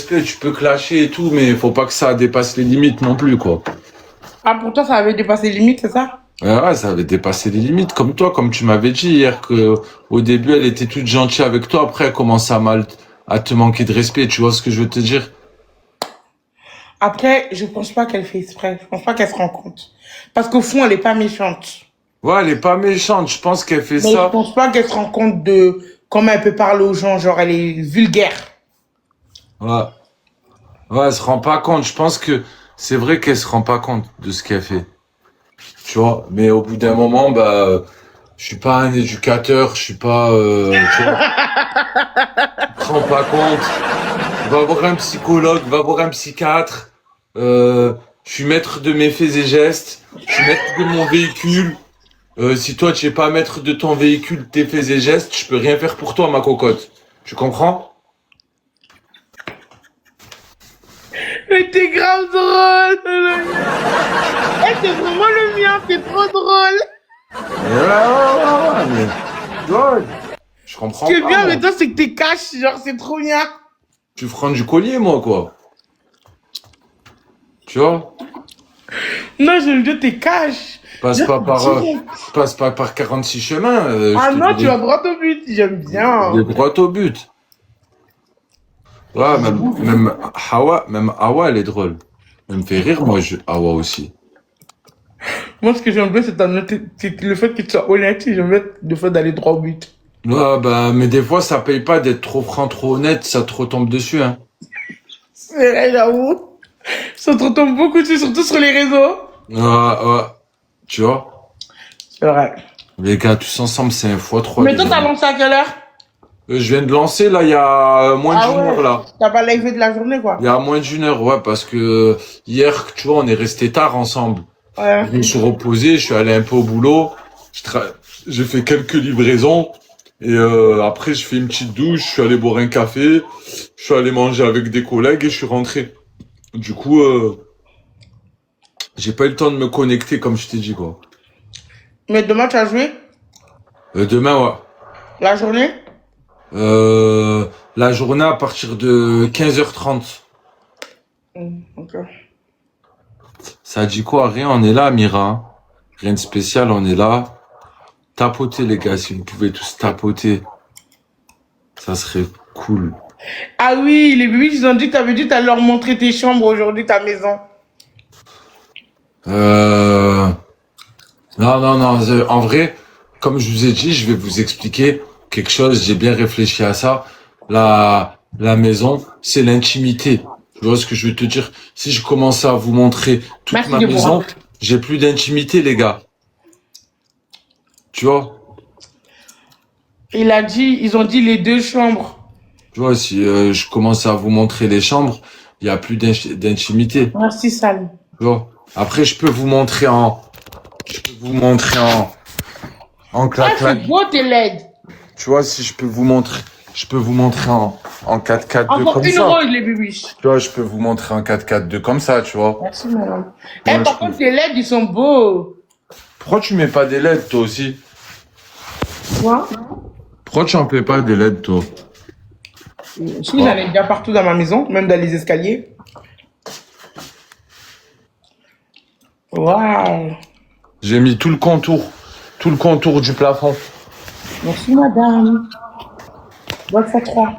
respect, tu peux clasher et tout, mais faut pas que ça dépasse les limites non plus, quoi. Ah, pour toi, ça avait dépassé les limites, c'est ça? Ouais, ça avait dépassé les limites, comme toi, comme tu m'avais dit hier que au début elle était toute gentille avec toi, après elle commence à te manquer de respect, tu vois ce que je veux te dire? Après, je pense pas qu'elle fait exprès. Je pense pas qu'elle se rend compte. Parce qu'au fond, elle est pas méchante. Ouais, elle est pas méchante, je pense qu'elle fait Mais je ça. pense pas qu'elle se rend compte de comment elle peut parler aux gens. Genre, elle est vulgaire. Ouais, ouais, elle se rend pas compte, je pense que c'est vrai qu'elle se rend pas compte de ce qu'elle fait, tu vois, mais au bout d'un moment, bah, je suis pas un éducateur, je suis pas, tu vois, tu te rends pas compte. Va voir un psychologue, va voir un psychiatre. Je suis maître de mes faits et gestes. Je suis maître de mon véhicule. Si toi, tu es pas maître de ton véhicule, tes faits et gestes, je peux rien faire pour toi, ma cocotte. Tu comprends? Mais t'es grave drôle. Eh, c'est vraiment le mien. C'est trop drôle. Mais je Ce comprends qui est pas, bien moi. avec toi, c'est que t'es cash. Genre, c'est trop bien. Tu feras du collier, moi, quoi. Tu vois? Non, j'aime bien tes cash. Passe Genre, pas t'es par, direct. passe pas par 46 chemins. Ah Je te non, tu dis vas droit au but. J'aime des bien. droits au but. Ouais, même Hawa, elle est drôle. Elle me fait rire, moi, Hawa aussi. Moi, ce que j'aime bien, c'est c'est le fait que tu sois honnête. J'aime bien le fait d'aller droit au but. Ouais, bah, mais des fois, ça paye pas d'être trop franc, trop honnête, ça te retombe dessus, hein. C'est vrai, j'avoue. Ça te retombe beaucoup dessus, surtout sur les réseaux. Ouais, ouais. Tu vois? C'est vrai. Les gars, tous ensemble, c'est un fois trois, Mais les toi, t'as amis. lancé à quelle heure? Je viens de lancer, là, il y a moins Ah d'une heure, ouais. là. T'as pas live de la journée, Il y quoi. a moins d'une heure, ouais, parce que hier, tu vois, on est resté tard ensemble. Ouais. Je me suis reposé, je suis allé un peu au boulot. J'ai fait quelques livraisons. Et après, je fais une petite douche, je suis allé boire un café, je suis allé manger avec des collègues et je suis rentré. Du coup, j'ai pas eu le temps de me connecter comme je t'ai dit, quoi. Mais demain, tu as joué? Demain, ouais. La journée? Euh, la journée à partir de 15h30. Ok. Ça dit quoi? Rien, on est là, Mira, hein. Rien de spécial, on est là. Tapotez, les gars, si vous pouvez tous tapoter. Ça serait cool. Ah oui, les bébés, ils ont dit que t'avais dit que t'allais leur montrer tes chambres aujourd'hui, ta maison. Euh... Non, non, non. En vrai, comme je vous ai dit, je vais vous expliquer quelque chose. J'ai bien réfléchi à ça. La maison, c'est l'intimité. Tu vois ce que je veux te dire? Si je commence à vous montrer toute Merci, ma Déborah. maison, j'ai plus d'intimité, les gars. Tu vois? Ils ont dit les deux chambres. Tu vois, si je commence à vous montrer les chambres, il y a plus d'intimité. Merci, Salim. Tu vois? Après, je peux vous montrer en Ah, c'est clac-clac. beau tes LED. Tu vois, si je peux vous montrer en 4-4-2 Encore comme une ça. rose, les bébés. Tu vois, je peux vous montrer en 4-4-2 comme ça, tu vois. Merci, madame. Ouais, Eh, par je peux. contre, tes LED, ils sont beaux. Pourquoi tu mets pas des LED, toi aussi? Quoi? Pourquoi tu en payes pas des LED, toi? Si, j'en ai bien partout dans ma maison, même dans les escaliers. Waouh. J'ai mis tout le contour du plafond. Merci, madame. Bonne fois 3.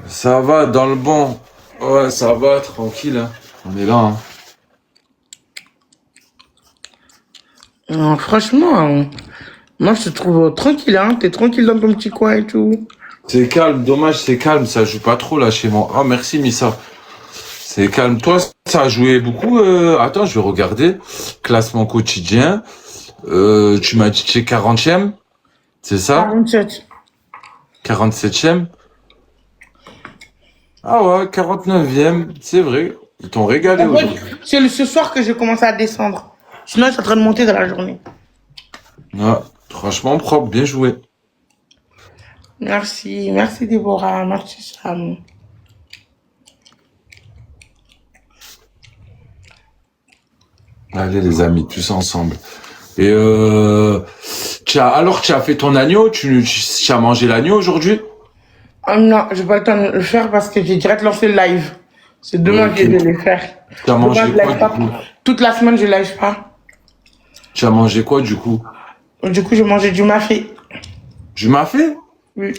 Ça va, dans le bon. Ouais, ça va, tranquille, hein. On est là, hein. Franchement, moi, je te trouve tranquille, hein. T'es tranquille dans ton petit coin et tout. C'est calme, dommage, c'est calme, ça joue pas trop là chez moi. Ah, merci, Missa. C'est calme. Toi, ça a joué beaucoup. Attends, je vais regarder. Classement quotidien. Tu m'as dit que tu es 40e, c'est ça? 47. 47e? Ah ouais, 49e, c'est vrai. Ils t'ont régalé En fait, aujourd'hui. c'est ce soir que j'ai commencé à descendre. Sinon, je suis en train de monter dans la journée. Ouais, franchement propre, bien joué. Merci. Merci, Déborah. Merci, Sam. Allez les amis, tous ensemble. Et tu as fait ton agneau, tu as mangé l'agneau aujourd'hui? Oh non, j'ai pas le temps de le faire parce que j'ai direct lancé le live. C'est demain que Ok. je vais le faire. Tu as Demain, mangé je quoi live du pas. coup? Toute la semaine, je live pas. Tu as mangé quoi du coup? Du coup, j'ai mangé du mafé. Tu m'as fait? Oui.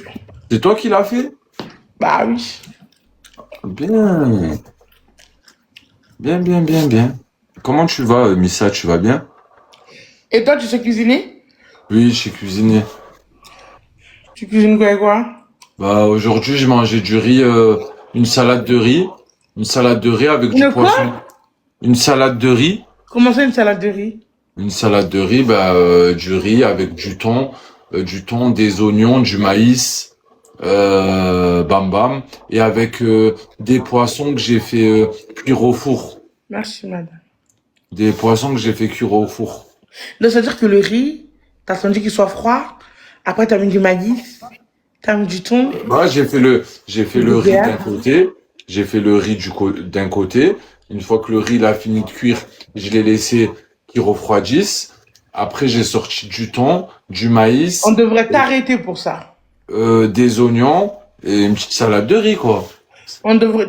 C'est toi qui l'as fait? Bah oui. Bien. Bien, bien, bien, bien. Comment tu vas, Missa? Tu vas bien? Et toi, tu sais cuisiner? Oui, j'ai cuisiné. Tu cuisines quoi et quoi? Bah, aujourd'hui, j'ai mangé du riz, une salade de riz. Une salade de riz avec du Une quoi? poisson. Une salade de riz. Comment ça, une salade de riz? Une salade de riz, bah, du riz avec du thon, des oignons, du maïs, bam bam, et avec des poissons que j'ai fait cuire au four. Merci, madame. Des poissons que j'ai fait cuire au four. Donc, ça veut dire que le riz, t'as attendu qu'il soit froid. Après, t'as mis du maïs. T'as mis du thon. Bah, j'ai fait Du le riz d'un beurre. côté. J'ai fait le riz d'un côté. Une fois que le riz il a fini de cuire, je l'ai laissé qu'il refroidisse. Après, j'ai sorti du thon, du On maïs, devrait t'arrêter pour ça. des oignons et une petite salade de riz, quoi.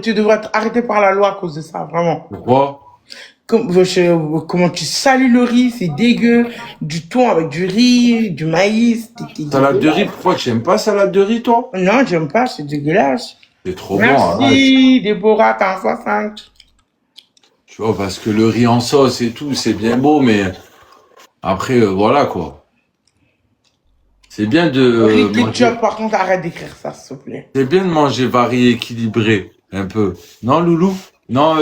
Tu devrais être arrêté par la loi à cause de ça, vraiment. Pourquoi? Comment tu salis le riz, c'est dégueu. Du thon avec du riz, du maïs, t'es Salade de riz, dégueulasse. pourquoi tu aimes pas salade de riz, toi? Non, j'aime pas, c'est dégueulasse. C'est trop bon, arrête. Merci, Déborah, t'as un 60. Tu vois, parce que le riz en sauce et tout, c'est bien beau, mais après, voilà, quoi. C'est bien de Riz manger. ketchup, par contre, arrête d'écrire ça, s'il te plaît. C'est bien de manger varié, équilibré, un peu. Non, Loulou? Non,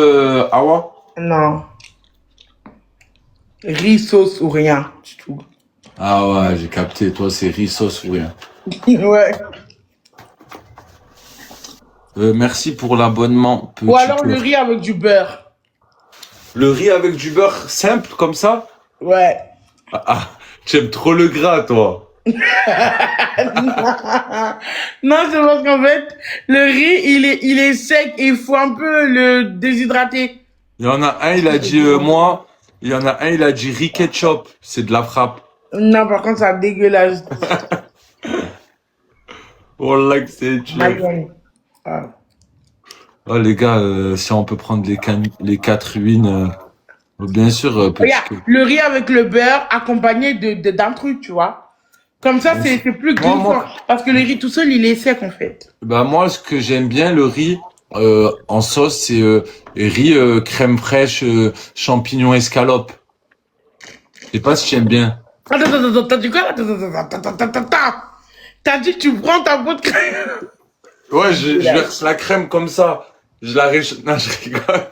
Awa? Non. Riz, sauce ou rien, du tout. Ah ouais, j'ai capté. Toi, c'est riz sauce ou rien. Ouais. Merci pour l'abonnement, Ou petit alors le cœur. riz avec du beurre. Le riz avec du beurre simple, comme ça? Ouais. Ah, tu aimes trop le gras, toi. Non, c'est parce qu'en fait, le riz, il est sec et il faut un peu le déshydrater. Il y en a un, il a dit moi. Il y en a un, il a dit riz ketchup. C'est de la frappe. Non, par contre, ça dégueulasse. Wallah que c'est dur. Mayonnaise. Ah. Oh, les gars, si on peut prendre les 4 wins, bien sûr, petit Regarde, cœur. le riz avec le beurre accompagné d'un truc, tu vois. Comme ça, c'est plus Moi, glissant. moi, Parce que le riz tout seul, il est sec, en fait. bah moi, ce que j'aime bien, le riz en sauce, c'est riz crème fraîche, champignons escalope. Je sais pas si j'aime bien. Attends, t'as dit quoi? Attends. T'as dit que tu prends ta peau de crème. Ouais, je verse la crème comme ça. Je la réchauffe. Non, je rigole.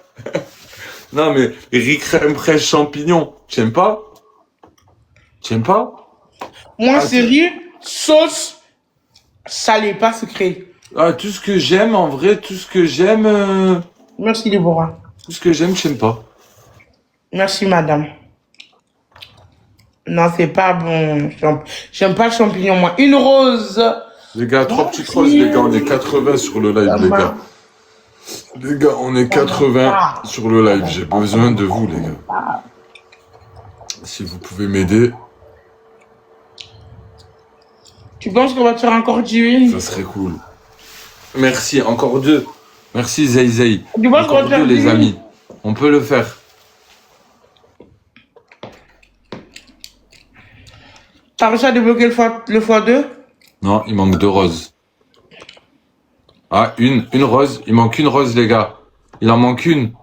Non, mais riz crème fraîche champignons, tu aimes pas? Tu aimes pas? Moi, Ah, c'est riz, sauce, salé, pas sucré. ah, tout ce que j'aime, en vrai, tout ce que j'aime, Merci, Déborah. tout ce que j'aime, j'aime pas. Merci, madame. Non, c'est pas bon. J'aime pas le champignon, moi. Une rose. Les gars, 3 petites roses, les gars, on est 80 sur le live, les gars. Les gars, on est 80 sur le live. J'ai besoin de vous, les gars. Si vous pouvez m'aider, Tu penses qu'on va te faire encore du ça serait cool. Merci, encore 2. Merci, Zay. Tu penses qu'on va Encore te faire 2, les du amis. On peut le faire. T'as réussi à débloquer le x2? Non, il manque 2 roses. Ah, une rose. Il manque une rose, les gars. Il en manque une.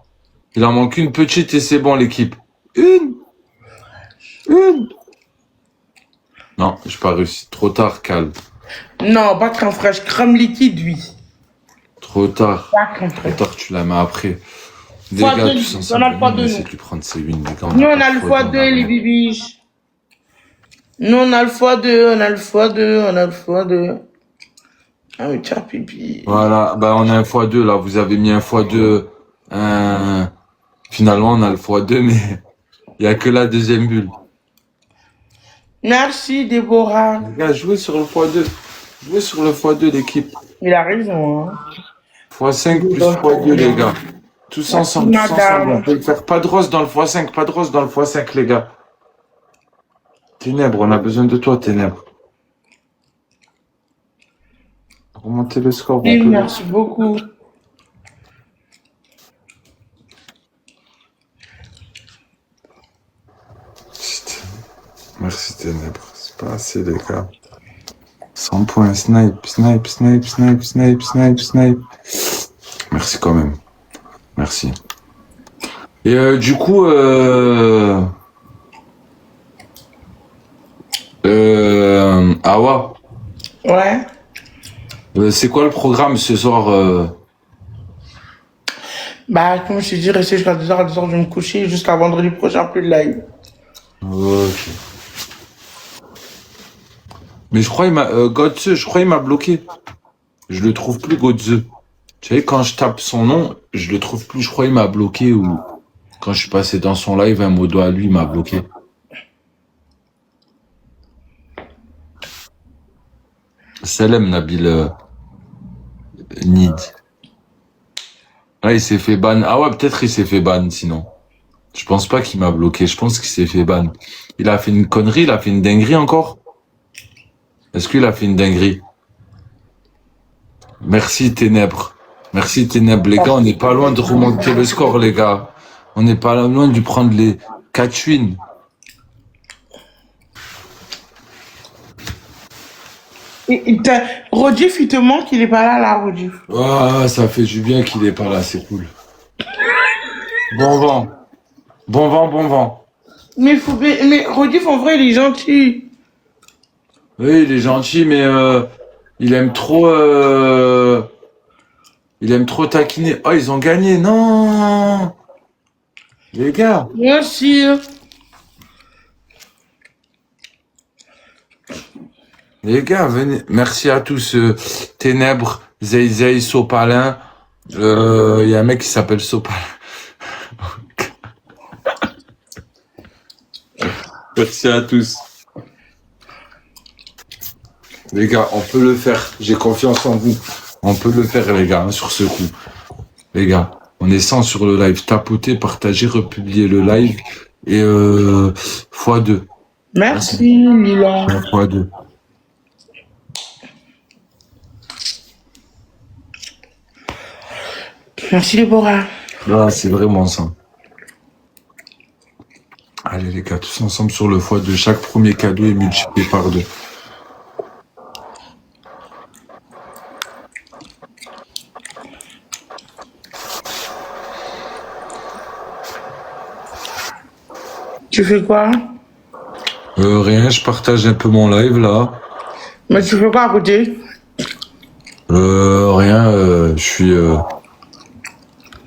Il en manque une petite et c'est bon, l'équipe. Une. Non, j'ai pas réussi. Trop tard, Cal. Non, pas crème fraîche, crème liquide, oui. Trop tard. Pas crème Trop fraîche. tard, tu la mets après. Les Fois gars, deux, tous on ensemble, a le fois on deux, essaie nous. de lui prendre ses wins, les gars. Nous, on pas a le trop dans x2, la les main. bibiches. Nous, on a le x2, on a le x2, on a le x2. Ah oui, tiens, pipi. Voilà, bah on a un x2 là, vous avez mis un x2. Finalement, on a le x2, mais il y a que la deuxième bulle. Merci, Déborah. Les gars, jouez sur le x2. Jouez sur le x2, l'équipe. Il a raison, hein. x5 plus x2, les gars. Tous ensemble, tous madame. ensemble. On peut le faire. Pas de rose dans le x5, pas de rose dans le x5, les gars. Ténèbres, on a besoin de toi, Ténèbres. Remonter le score, on Oui, peut le... merci beaucoup. Putain. Merci Ténèbres. C'est pas assez, les gars. 100 points, snipe, snipe, snipe, snipe, snipe, snipe, snipe. Merci quand même. Merci. Et du coup, Awa, Ouais. c'est quoi le programme ce soir Bah, comme je t'ai dit, rester jusqu'à 2h, à 2h, je vais me coucher. Jusqu'à vendredi prochain, plus de live. Ok. Mais je crois il m'a Godze, je crois il m'a bloqué. Je le trouve plus Godze. Tu sais, quand je tape son nom, je le trouve plus. Je crois il m'a bloqué ou quand je suis passé dans son live, un mot à lui il m'a bloqué. Salam Nabil Nid. Ah, il s'est fait ban. Ah ouais, peut-être il s'est fait ban sinon. Je pense pas qu'il m'a bloqué. Je pense qu'il s'est fait ban. Il a fait une connerie, il a fait une dinguerie encore. Est-ce qu'il a fait une dinguerie? Merci Ténèbres. Merci Ténèbres. Les gars, on n'est pas loin de remonter le score, les gars. On n'est pas loin de prendre les 4 wins. Rodif, il te manque, il est pas là, Rodif. Ah, ça fait du bien qu'il est pas là, c'est cool. Bon vent. Bon vent, bon vent. Mais Rodif, en vrai, il est gentil. Oui, il est gentil, mais il aime trop... il aime trop taquiner. Oh, ils ont gagné. Non. Les gars. Bien sûr. Les gars, venez. Merci à tous. Ténèbres, Zeizei, Sopalin. Il y a un mec qui s'appelle Sopalin. Merci à tous. Les gars, on peut le faire. J'ai confiance en vous. On peut le faire, les gars, hein, sur ce coup. Les gars, on est 100 sur le live. Tapotez, partagez, republiez le live. Et x2. Merci, Lila. x2. Merci, Déborah. Ah, c'est vraiment ça. Allez les gars, tous ensemble sur le x2. Chaque premier cadeau est multiplié par 2. Tu fais quoi? Rien, je partage un peu mon live là. Mais tu fais quoi à côté? Rien, je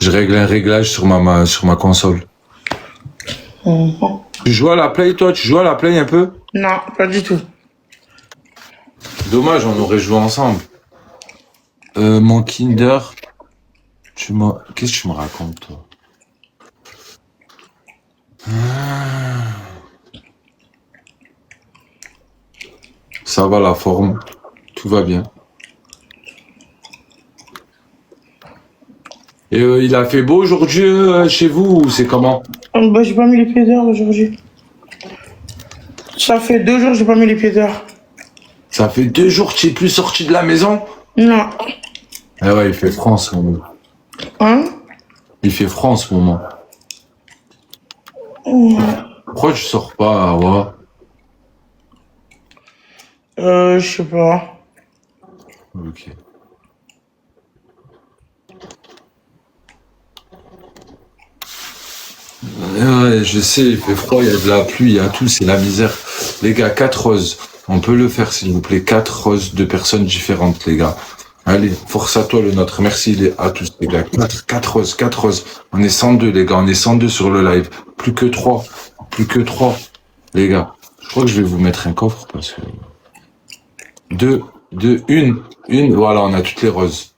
règle un réglage sur ma console. Tu joues à la play toi? Tu joues à la play un peu? Non, pas du tout. Dommage, on aurait joué ensemble. Mon Kinder, qu'est-ce que tu me racontes toi? Ça va la forme, tout va bien. Et il a fait beau aujourd'hui chez vous ou c'est comment? Bah, j'ai pas mis les pieds dehors aujourd'hui. Ça fait 2 jours que j'ai pas mis les pieds dehors. Ça fait 2 jours que tu es plus sorti de la maison? Non. Ah ouais, il fait froid en ce moment. Hein? Il fait froid en ce moment. Pourquoi tu sors pas, Awa? Je sais pas. Ok. Ouais, je sais, il fait froid, il y a de la pluie, il y a tout, c'est la misère. Les gars, 4 roses. On peut le faire, s'il vous plaît. 4 roses de personnes différentes, les gars. Allez, force à toi le nôtre. Merci à tous, les gars. 4 roses, 4 roses. On est 102, les gars. On est 102 sur le live. Plus que 3. Plus que 3. Les gars, je crois que je vais vous mettre un coffre parce que... 2, une. Voilà, on a toutes les roses.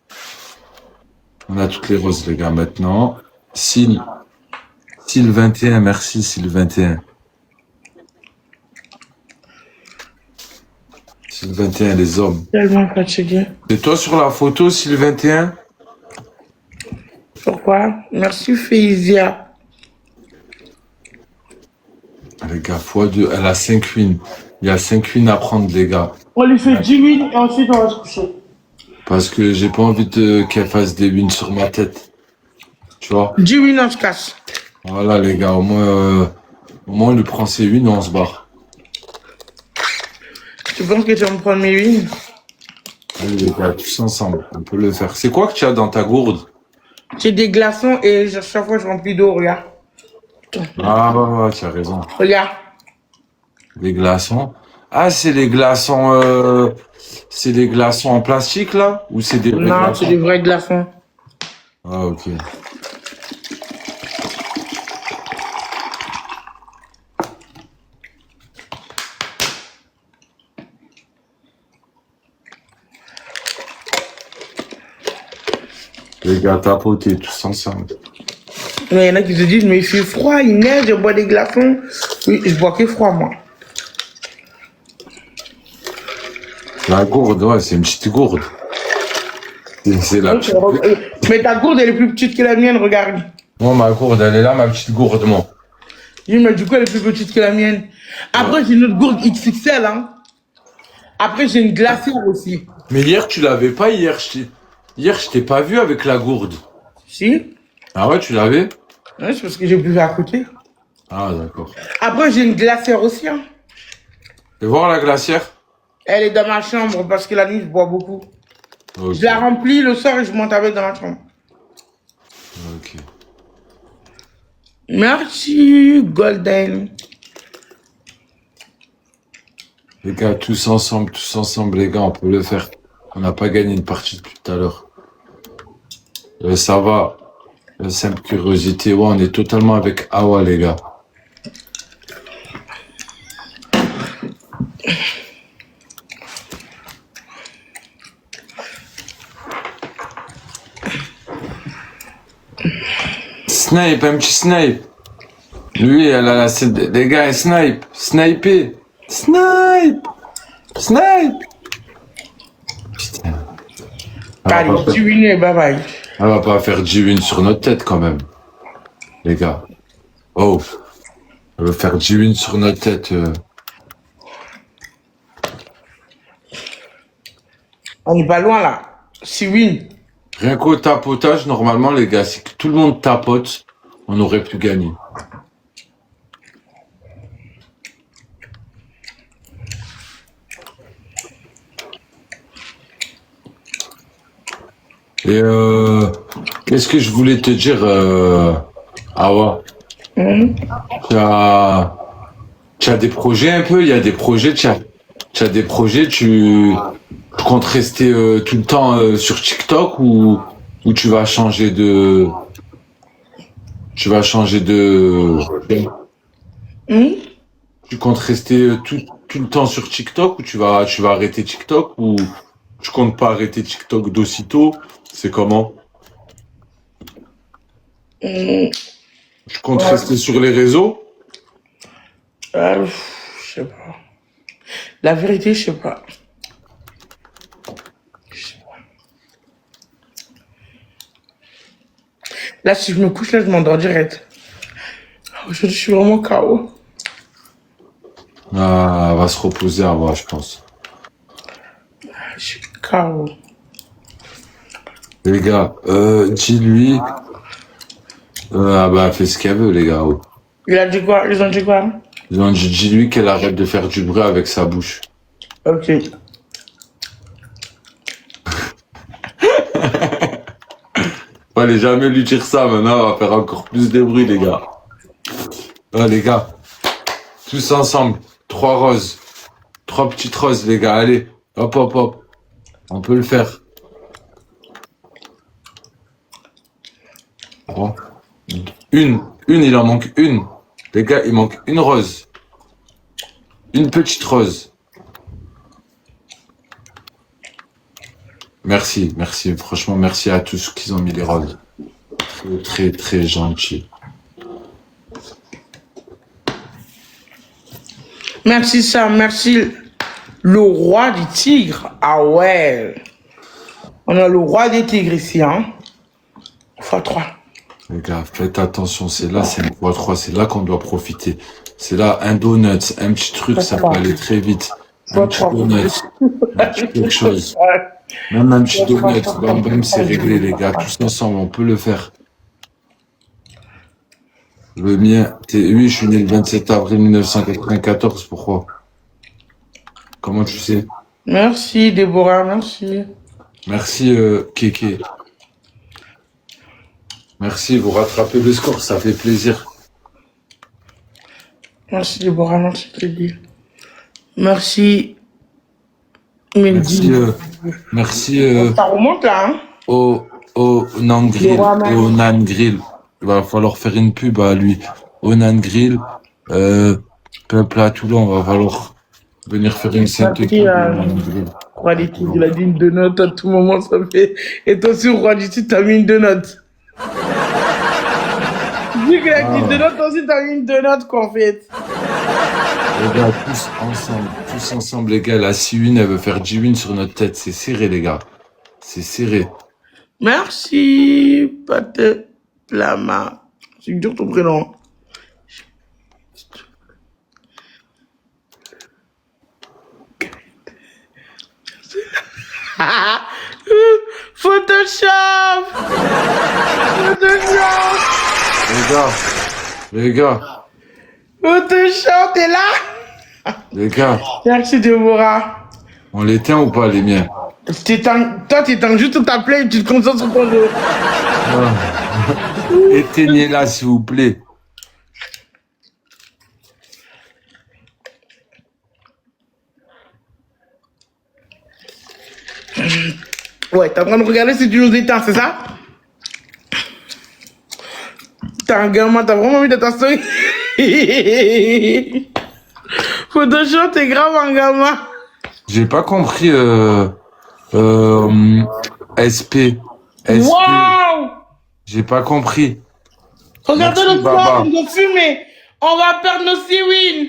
On a toutes les roses, les gars. Maintenant, Syl 21, merci Syl 21. Syl 21, les hommes. Tellement fatigué. C'est toi sur la photo, Syl 21? Pourquoi? Merci, Féisia. Les gars, x2, elle a 5 wins. Il y a 5 wins à prendre, les gars. On lui fait 10 000 et ensuite on va se coucher. Parce que j'ai pas envie qu'elle fasse des wins sur ma tête. Tu vois? 10 wins, on se casse. Voilà, les gars, au moins, on lui prend ses wins et on se barre. Tu penses que tu vas me prendre mes wins? Allez, les gars, tous ensemble, on peut le faire. C'est quoi que tu as dans ta gourde? J'ai des glaçons et à chaque fois je remplis d'eau, regarde. Ah, ouais, tu as raison. Regarde. Les glaçons. Ah, c'est les glaçons en plastique, là? Ou c'est des vrais Non, c'est glaçons? des vrais glaçons. Ah, ok. Les gars, tapoter tous ensemble. Mais il y en a qui se disent, mais il fait froid, il neige, je bois des glaçons. Oui, je bois que froid, moi. La gourde, ouais, c'est une petite gourde. C'est la petite. Mais ta gourde, elle est plus petite que la mienne, regarde. Moi, ma gourde, elle est là, ma petite gourde, moi. Oui, mais du coup, elle est plus petite que la mienne. Après, j'ai une autre gourde XXL, hein. Après, j'ai une glacière aussi. Mais hier, tu l'avais pas, hier, je t'ai pas vu avec la gourde. Si? Ah ouais, tu l'avais? Ouais, c'est parce que j'ai bu à côté. Ah, d'accord. Après, j'ai une glacière aussi, hein. Fais voir la glacière? Elle est dans ma chambre parce que la nuit, je bois beaucoup. Ok. Je la remplis le soir et je monte avec dans ma chambre. Ok. Merci, Golden. Les gars, tous ensemble, les gars, on peut le faire. On n'a pas gagné une partie depuis tout à l'heure. Ça va. Simple curiosité. Ouais, on est totalement avec Awa, les gars. Snipe, un petit snipe. Lui, les gars, elle snipe. Sniper. Snipe. Snipe. Putain. Allez, tu winnais, bye bye. Elle va pas faire G-Win sur notre tête quand même. Les gars. Oh. Elle veut faire G-Win sur notre tête. On n'est pas loin là. Si win. Rien qu'au tapotage, normalement, les gars, si tout le monde tapote, on aurait pu gagner. Et qu'est-ce que je voulais te dire, Awa? Tu as des projets un peu? Il y a des projets, tu as des projets, tu comptes rester tout le temps sur TikTok ou tu vas changer de... Tu vas changer de... Tu comptes rester tout le temps sur TikTok ou tu vas arrêter TikTok ou tu comptes pas arrêter TikTok d'aussitôt? C'est comment? Tu comptes rester sur les réseaux? Je sais pas. La vérité, je sais pas. Là, si je me couche, là, je m'endors direct. Aujourd'hui, je suis vraiment KO. Ah, elle va se reposer à voir, je pense. Je suis KO. Les gars, dis-lui... ah bah, elle fait ce qu'elle veut, les gars. Oh. Il a dit quoi? Ils ont dit quoi? Ils ont dit, dis-lui qu'elle arrête de faire du bruit avec sa bouche. Ok. Fallait jamais lui dire ça, maintenant, on va faire encore plus de bruit, les gars. Les gars, tous ensemble, 3 roses. 3 petites roses, les gars, allez. Hop, hop, hop. On peut le faire. 3. Une, il en manque une. Les gars, il manque une rose. Une petite rose. Merci, merci. Franchement, merci à tous qui ont mis les roses. Très, très, très gentil. Merci Sam, merci le roi des tigres. Ah ouais. On a le roi des tigres ici, hein. x3. Les gars, faites attention, c'est là, c'est le x3, c'est là qu'on doit profiter. C'est là, un donut, un petit truc, ça peut aller très vite. Un petit donut, un petit quelque chose. Même un petit donut, bam bam, c'est réglé, les gars. Tous ensemble, on peut le faire. Le mien, oui, je suis né le 27 avril 1994, pourquoi? Comment tu sais? Merci, Déborah, merci. Merci, Kéké. Merci, vous rattrapez le score, ça fait plaisir. Merci, Déborah, merci, Teddy. Merci, Merci, Mehdi. merci, Ça remonte là, hein? au Nan Grill, Déborah, merci. au Nan Grill. Il va falloir faire une pub à lui. Au Nan Grill, peuple à Toulon, va falloir venir faire une sainte Merci pub au à Nan Grill. Roi des Titres, il a dit une deux notes à tout moment, ça fait. Et toi aussi, Roi du Titre, t'as mis une deux notes. Vu qu'il a dit deux notes, toi aussi, t'as mis une deux notes, quoi, en fait. Les gars, tous ensemble, les gars, la 6-1, elle veut faire 10-1 sur notre tête. C'est serré, les gars. C'est serré. Merci, Pate Plama. C'est dur ton prénom. Photoshop! Photoshop! Les gars, Photoshop, t'es là? les gars, Merci, Déborah. on l'éteint ou pas, les miens? Toi, t'éteins juste ta plaie et tu te concentres sur ton jeu. Éteignez-la, s'il vous plaît. Ouais, t'es en train de regarder si tu nous éteins, c'est ça? T'es un gamin, t'as vraiment envie de ta story? Photoshop, t'es grave un gamin. J'ai pas compris, SP. Waouh! J'ai pas compris. Regardez Merci, le Baba. soir, ils ont fumé. On va perdre nos siwin.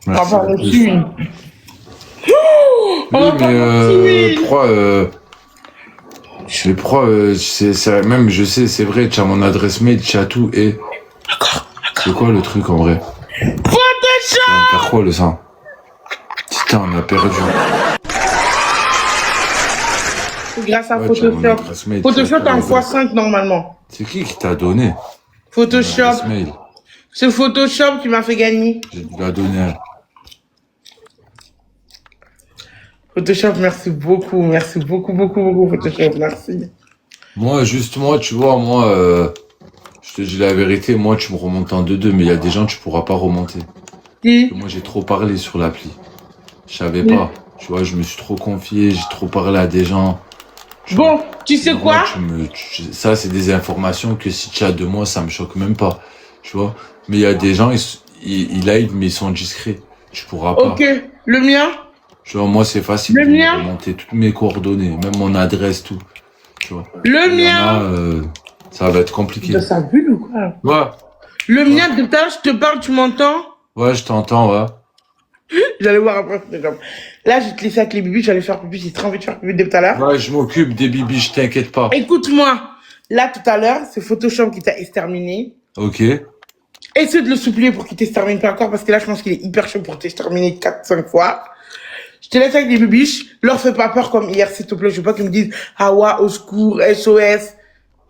On va Merci. perdre nos siwin. On Oui, va perdre nos mais siwin. c'est même, je sais, c'est vrai, tu as mon adresse mail, tu as tout, et c'est quoi le truc en vrai? On va Photoshop! faire quoi le sang? Putain, on a perdu. C'est grâce à Ouais, tu as mon Photoshop. adresse mail, Photoshop, tu t'as as un tout, x5 normalement. C'est qui t'a donné mon Photoshop. adresse mail? C'est Photoshop qui m'a fait gagner. J'ai dû la donner. Photoshop, merci beaucoup. Merci beaucoup, beaucoup, beaucoup, Photoshop. Merci. Moi, juste moi, tu vois, je te dis la vérité, moi, tu me remontes en 2-2, mais il y a des gens, tu pourras pas remonter. Qui? Moi, j'ai trop parlé sur l'appli. Je savais pas. Tu vois, je me suis trop confié, j'ai trop parlé à des gens. Bon, tu sais quoi? Ça, c'est des informations que si tu as de moi, ça me choque même pas. Tu vois. Mais il y a des gens, ils live, mais ils sont discrets. Tu pourras pas. Ok, le mien? Tu vois, moi, c'est facile Le de mien? remonter toutes mes coordonnées, même mon adresse, tout. Tu vois. Le Il y en a, mien? ça va être compliqué. De sa bulle ou quoi? Ouais. Le mien, tout à l'heure, je te parle, tu m'entends? Ouais, je t'entends, ouais. J'allais voir après. Là, je vais te laisser avec les bibis, j'allais faire pipi, j'ai trop envie de faire pipi depuis tout à l'heure. Ouais, je m'occupe des bibis, je t'inquiète pas. Écoute-moi. Là, tout à l'heure, c'est Photoshop qui t'a exterminé. Ok. Essaie de le supplier pour qu'il t'extermine pas encore, parce que là, je pense qu'il est hyper chaud pour t'exterminer 4-5 fois. Je te laisse avec les bibiches. Leur fais pas peur comme hier, s'il te plaît. Je veux pas qu'ils me disent, ah ouais, au secours, SOS.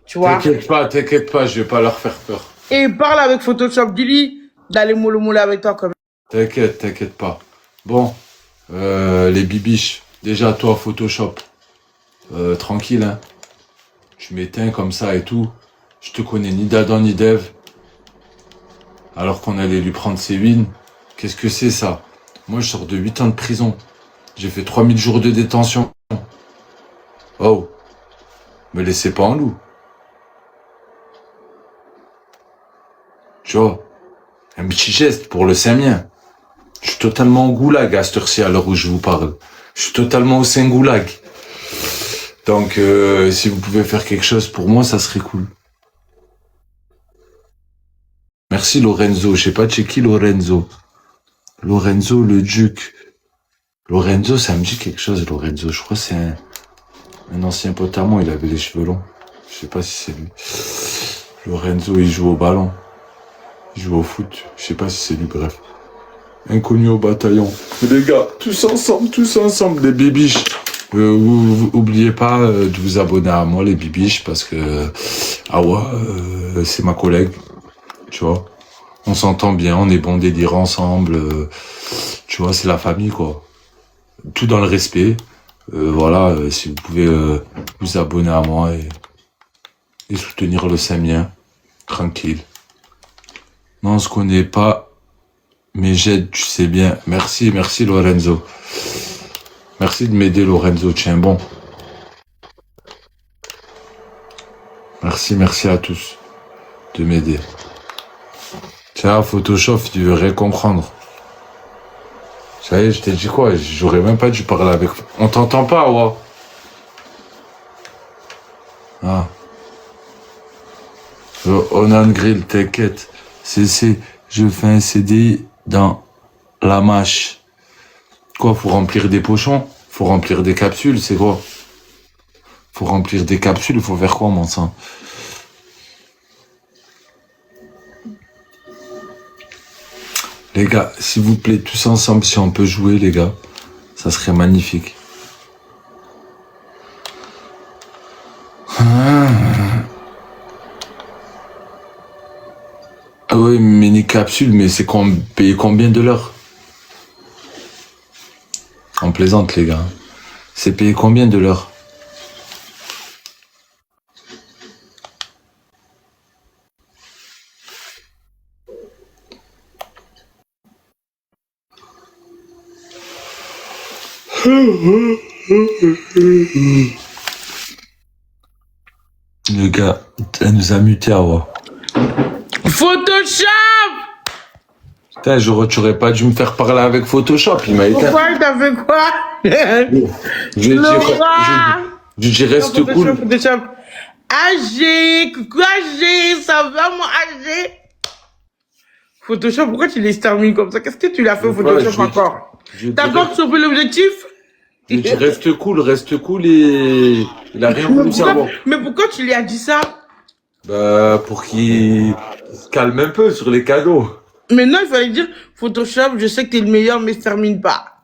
Tu vois. T'inquiète pas, je vais pas leur faire peur. Et parle avec Photoshop. Dis-lui d'aller mollo avec toi comme. T'inquiète pas. Bon, les bibiches, déjà toi Photoshop, tranquille, hein. Tu m'éteins comme ça et tout. Je te connais ni d'Adam ni d'Ève. Alors qu'on allait lui prendre ses wins. Qu'est-ce que c'est ça? Moi je sors de 8 ans de prison. J'ai fait 3000 jours de détention. Oh, me laissez pas en loup. Tu vois, un petit geste pour le Samien. Je suis totalement au goulag à cette heure-ci à l'heure où je vous parle. Je suis totalement au sein goulag. Donc, si vous pouvez faire quelque chose pour moi, ça serait cool. Merci Lorenzo. Je sais pas c'est qui Lorenzo. Lorenzo le Duc. Lorenzo, ça me dit quelque chose, Lorenzo. Je crois que c'est un ancien pote à moi. Il avait les cheveux longs. Je sais pas si c'est lui. Lorenzo, il joue au ballon. Il joue au foot. Je sais pas si c'est lui, bref. Inconnu au bataillon. Les gars, tous ensemble, les bibiches. Oubliez pas de vous abonner à moi, les bibiches, parce que Awa, c'est ma collègue, tu vois. On s'entend bien, on est bon délire ensemble, tu vois, c'est la famille, quoi. Tout dans le respect. Voilà, si vous pouvez vous abonner à moi et soutenir le Samien, tranquille. Non, on se connaît pas, mais j'aide, tu sais bien. Merci Lorenzo. Merci de m'aider Lorenzo, tiens bon. Merci à tous de m'aider. Tiens, Photoshop, tu veux rien comprendre. Ça y est, je t'ai dit quoi? J'aurais même pas dû parler avec... On t'entend pas, ouais. Ah. Onan Grill, t'inquiète. Je fais un CDI dans la mâche. Quoi, faut remplir des pochons? Faut remplir des capsules, c'est quoi? Faut remplir des capsules, faut faire quoi, mon sang? Les gars, s'il vous plaît, tous ensemble, si on peut jouer, les gars, ça serait magnifique. Ah oui, mini capsule, mais c'est payer combien de l'heure? On plaisante, les gars. C'est payé combien de l'heure? Le gars, elle nous a muté à voir. Photoshop! Putain, tu aurais pas dû me faire parler avec Photoshop, il m'a éteint. Pourquoi il t'a fait quoi? Je dis reste Photoshop, cool. Photoshop. AG, coucou AG, ça va mon AG? Photoshop, pourquoi tu les termines comme ça? Qu'est-ce que tu l'as fait au Photoshop encore? T'as encore chopé l'objectif? Je dis reste cool et il a rien voulu savoir. Mais pourquoi tu lui as dit ça? Bah, pour qu'il se calme un peu sur les cadeaux. Mais non, il fallait dire Photoshop, je sais que t'es le meilleur, mais se termine pas.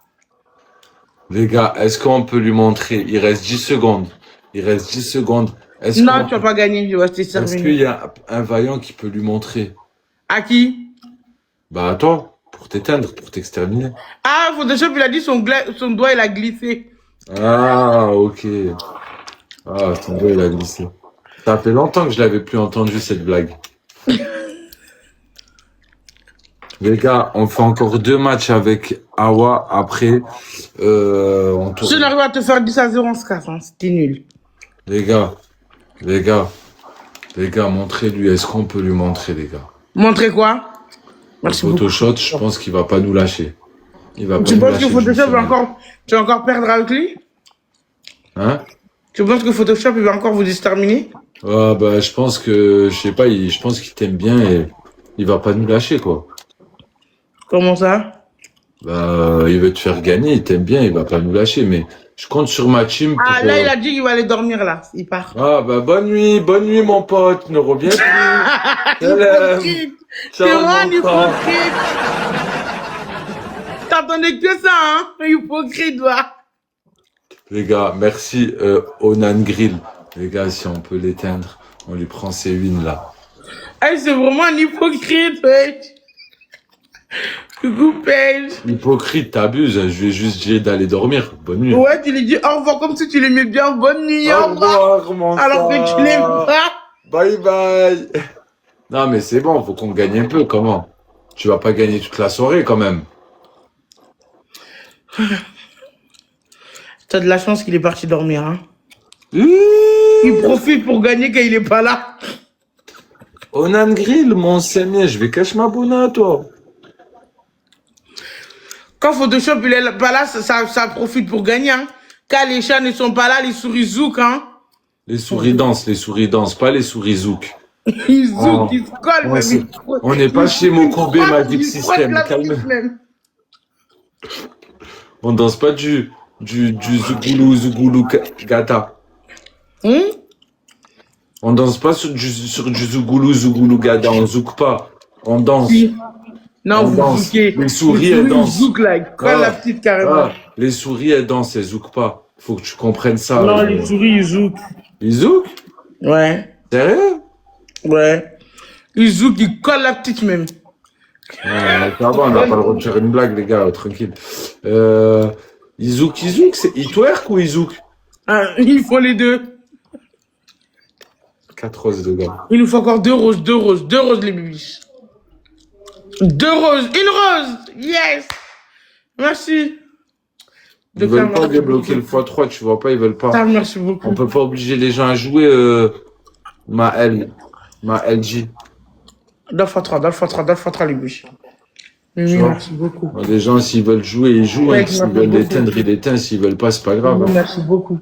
Les gars, est-ce qu'on peut lui montrer? Il reste 10 secondes. Non, tu vas pas gagner, tu vas te terminer. Est-ce qu'il y a un vaillant qui peut lui montrer? À qui? Bah, à toi, pour t'éteindre, pour t'exterminer. Ah, Photoshop, il a dit son doigt, il a glissé. Ah, ok. Ah, ton doigt, il a glissé. Ça fait longtemps que je l'avais plus entendu, cette blague. Les gars, on fait encore 2 matchs avec Awa. Après, on tourne. Je n'arrive à te faire 10-0, on se casse, hein. C'était nul. Les gars, montrez-lui. Est-ce qu'on peut lui montrer, les gars? Montrer quoi? Merci beaucoup. Photoshop, je pense qu'il va pas nous lâcher. Il va pas Tu nous penses lâcher. que Photoshop tu vas encore perdre avec lui? Hein? Tu penses que Photoshop, il va encore vous exterminer? Ah, bah, je pense que, je sais pas, je pense qu'il t'aime bien et il va pas nous lâcher, quoi. Comment ça? Bah, il veut te faire gagner, il t'aime bien, il va pas nous lâcher, mais je compte sur ma team pour... Ah, là, il a dit qu'il va aller dormir, là. Il part. Ah, bah, bonne nuit, mon pote, ne reviens plus. Hypocrite. C'est Ciao, moi, un mon frère. hypocrite. T'attendais que ça, hein? Hypocrite, toi. Les gars, merci, Onan Grill. Les gars, si on peut l'éteindre, on lui prend ses wins, là. Hey, c'est vraiment un hypocrite, ouais. Coucou, Paige. Hypocrite, t'abuses, je lui ai juste dit d'aller dormir. Bonne nuit. Ouais, tu lui dis au revoir comme si tu l'aimais bien. Bonne nuit, au revoir. mon Alors que tu l'aimes pas. Bye bye. Non, mais c'est bon, faut qu'on gagne un peu, comment? Tu vas pas gagner toute la soirée, quand même. T'as de la chance qu'il est parti dormir, hein. Il profite pour gagner quand il est pas là. Onan Grill, mon seigneur, je vais cacher ma bonne à toi. Quand Photoshop il est pas là, ça profite pour gagner, hein. Quand les chats ne sont pas là, les souris zouk, hein. Les souris dansent, pas les souris zouk. Ils zouk, ils se collent, même. On n'est pas chez Mokobe Magic System, calme. On danse pas du Zougoulou Gata. On danse pas sur du Zougoulou Gata, on zouk pas. On danse. Si. Non, On vous danse. zoukez. Les souris, elles dansent. Zouk là, ils collent la petite carrément. Les souris, elles dansent, elles zoukent pas. Faut que tu comprennes ça. Non, les souris, ils zoukent. Ils zoukent? Ouais. Sérieux? Ouais. Ils zoukent, ils collent la petite même. Ouais, ça va, on n'a pas le droit de faire une blague, les gars, tranquille. Ils zoukent, c'est ils twerk ou ils zoukent? Ah, il faut les deux. 4 roses, les gars. Il nous faut encore 2 roses, 2 roses, 2 roses les bébés. 2 roses, 1 rose. Yes. Merci. Ils veulent pas débloquer le x3, tu vois pas, ils veulent pas. Ah, merci beaucoup. On peut pas obliger les gens à jouer, ma LG. Dans le x3, dans le x3, dans le x3 les bébés. Oui, merci beaucoup. Les gens, s'ils veulent jouer, ils jouent. Ouais, S'ils veulent l'éteindre, ils l'éteignent. S'ils veulent pas, c'est pas grave. Oui, merci beaucoup.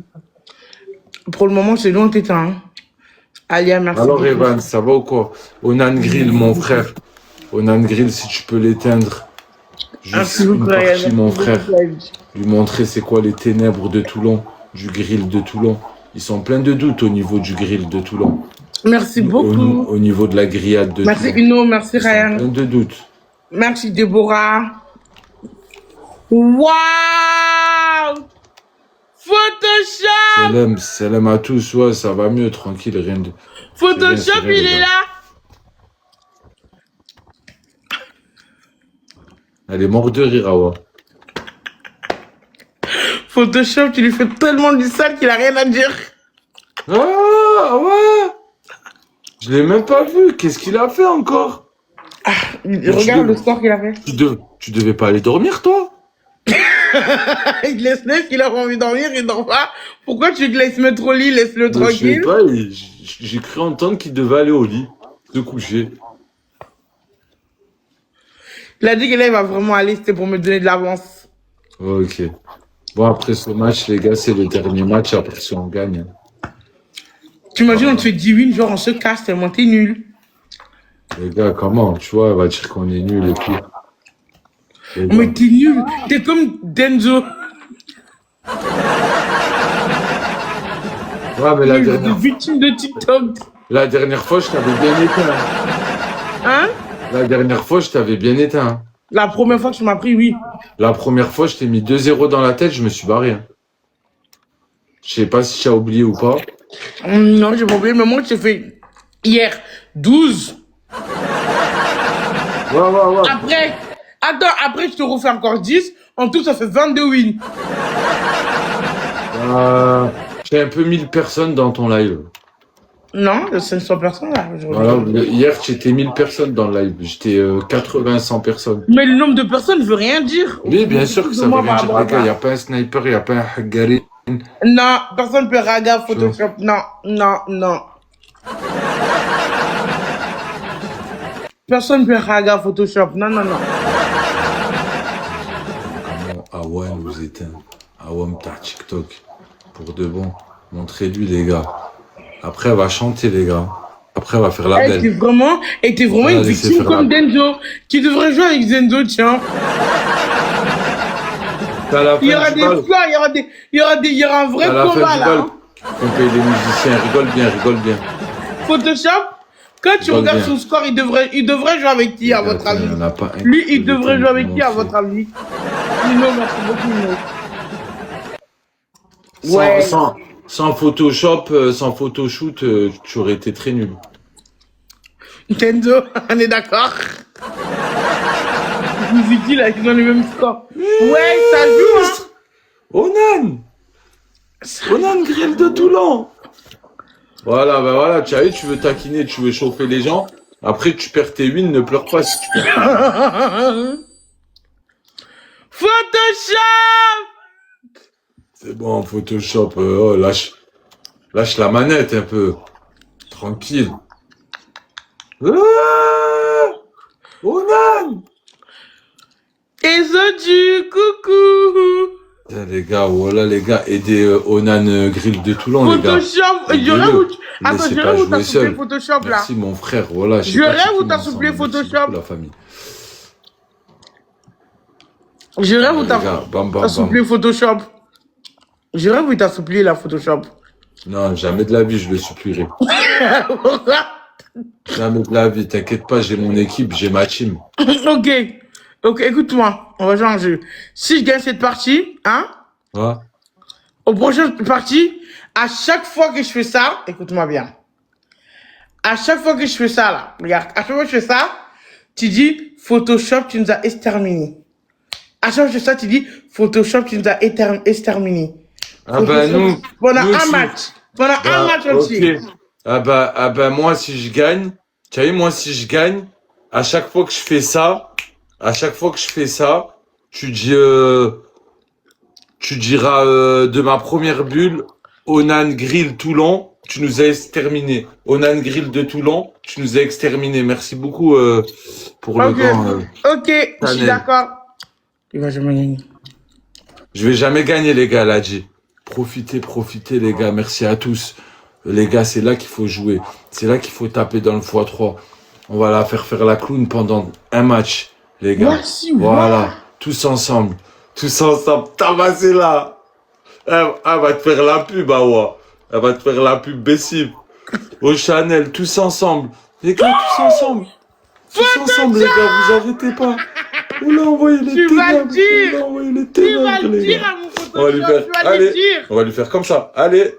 Pour le moment, c'est nous, on t'éteint. Hein. Alia, merci Alors, beaucoup. Evan, ça va ou quoi? Onan Grill, mon frère. Onan Grill, si tu peux l'éteindre. Juste une partie, mon frère. Lui montrer c'est quoi les ténèbres de Toulon, du grill de Toulon. Ils sont pleins de doutes au niveau du grill de Toulon. Merci beaucoup. Au niveau de la grillade de merci Toulon. Merci Uno, merci Ryan. Plein de doutes. Merci Déborah. Waouh! Photoshop! Salam à tous, ouais, ça va mieux, tranquille, rien de... Photoshop, il est là! Elle est morte de rire, Awa. Photoshop, tu lui fais tellement du sale qu'il a rien à dire. Ah, ouais! Je l'ai même pas vu, qu'est-ce qu'il a fait encore? Ah, regarde le score qu'il a fait. Tu devais pas aller dormir, toi? Il laisse qu'il a envie de dormir, il dort pas. Pourquoi tu te laisses mettre au lit, laisse-le tranquille? Je sais pas, j'ai cru entendre qu'il devait aller au lit, se coucher. Il a dit que là, il va vraiment aller, c'était pour me donner de l'avance. Ok. Bon, après ce match, les gars, c'est le dernier match, après si on gagne. Tu imagines, on te fait 10 wins, genre on se casse tellement t'es nul. Les gars, comment? Tu vois, elle va dire qu'on est nul et tout. Mais t'es nul, t'es comme Denzo. Ouais, mais la dernière... victime de TikTok. La dernière fois, je t'avais bien éteint. Hein? La dernière fois, je t'avais bien éteint. La première fois que tu m'as pris, oui. La première fois, je t'ai mis 2-0 dans la tête, je me suis barré. Je sais pas si tu as oublié ou pas. Non, j'ai pas oublié, mais moi, j'ai fait hier 12. Ouais. Après, je te refais encore 10. En tout, ça fait 22 wins. J'ai un peu 1000 personnes dans ton live. Non, il y a 500 personnes là aujourd'hui. Voilà, hier, j'étais 1000 personnes dans le live. J'étais 80-100 personnes. Mais le nombre de personnes ne veut rien dire. Oui, bien sûr que ça veut rien dire, les gars. Il n'y a pas un sniper, il n'y a pas un Haggari. Non, personne ne peut raga Photoshop. Non. Personne ne peut raga Photoshop. Non. Comment Awa nous éteint? Awa m'ta TikTok. Pour de bon. Montrez-lui, les gars. Après, elle va chanter, les gars. Après, elle va faire la belle. Et t'es vraiment une victime comme Denzo. Qui devrait jouer avec Denzo, tiens. Il y aura des scores, il y aura un vrai combat, là. On paye les musiciens, rigole bien. Photoshop, quand tu regardes son score, il devrait jouer avec qui, à votre avis? Lui, il devrait jouer avec qui, à votre avis? Non, merci beaucoup, ouais. Sans Photoshop, sans Photoshoot, tu aurais été très nul. Kenzo, on est d'accord. Vous dites là, ils ont le même score. Ouais, ça joue, hein. Onan Grill de Toulon. Voilà, tu as vu, tu veux taquiner, tu veux chauffer les gens. Après, tu perds tes wins, ne pleure pas si tu perds. Photoshop! C'est bon, Photoshop, lâche la manette un peu. Tranquille. Onan! Ezodu, coucou! Les gars, voilà les gars, aidez Onan Grill de Toulon, Photoshop, les gars. j'aurais où t'as soufflé Photoshop là. Merci mon frère, voilà. J'aurais où t'as soufflé Photoshop. La famille. J'aurais où t'as soufflé Photoshop. J'aurais où t'as soufflé la Photoshop. Non, jamais de la vie je le supplierai. Pourquoi? Jamais de la vie, t'inquiète pas, j'ai mon équipe, j'ai ma team. Ok. Ok, écoute-moi. On va changer. Si je gagne cette partie, hein, Ouais. aux prochaines parties, à chaque fois que je fais ça, écoute-moi bien. À chaque fois que je fais ça, là, regarde, à chaque fois que je fais ça, tu dis Photoshop, tu nous as exterminés. À chaque fois que je fais ça, tu dis Photoshop, tu nous as exterminés. Ah bah Photoshop, pendant nous un aussi. match. Pendant un Bah match ok. entier. Ah bah moi si je gagne, tu vois, moi si je gagne, à chaque fois que je fais ça, à chaque fois que je fais ça, tu dis tu diras de ma première bulle, Onan Grill Toulon, tu nous as exterminés. Onan Grill de Toulon, tu nous as exterminés. Merci beaucoup pour le Ok. gant, Ok, je suis Chanel. d'accord. Il va jamais gagner. Je vais jamais gagner les gars, là, dit. Profitez, profitez les gars, merci à tous. Les gars, c'est là qu'il faut jouer. C'est là qu'il faut taper dans le x3. On va la faire la clown pendant un match, les gars. Voici, Voilà, tous ensemble. Tous ensemble, tabasser là. Elle va te faire la pub, Awa. Elle va te faire la pub Bessib. Au Chanel, tous ensemble. Les gars, tous ensemble. Tous ensemble, les gars, vous arrêtez pas. On l'a envoyé les Tu vas le ténèbres. On dire. l'a envoyé les Tu vas ténèbres, le les dire gars. à mon On va lui Photoshop, faire, tu vas le allez, dire. on va lui faire comme ça. Allez,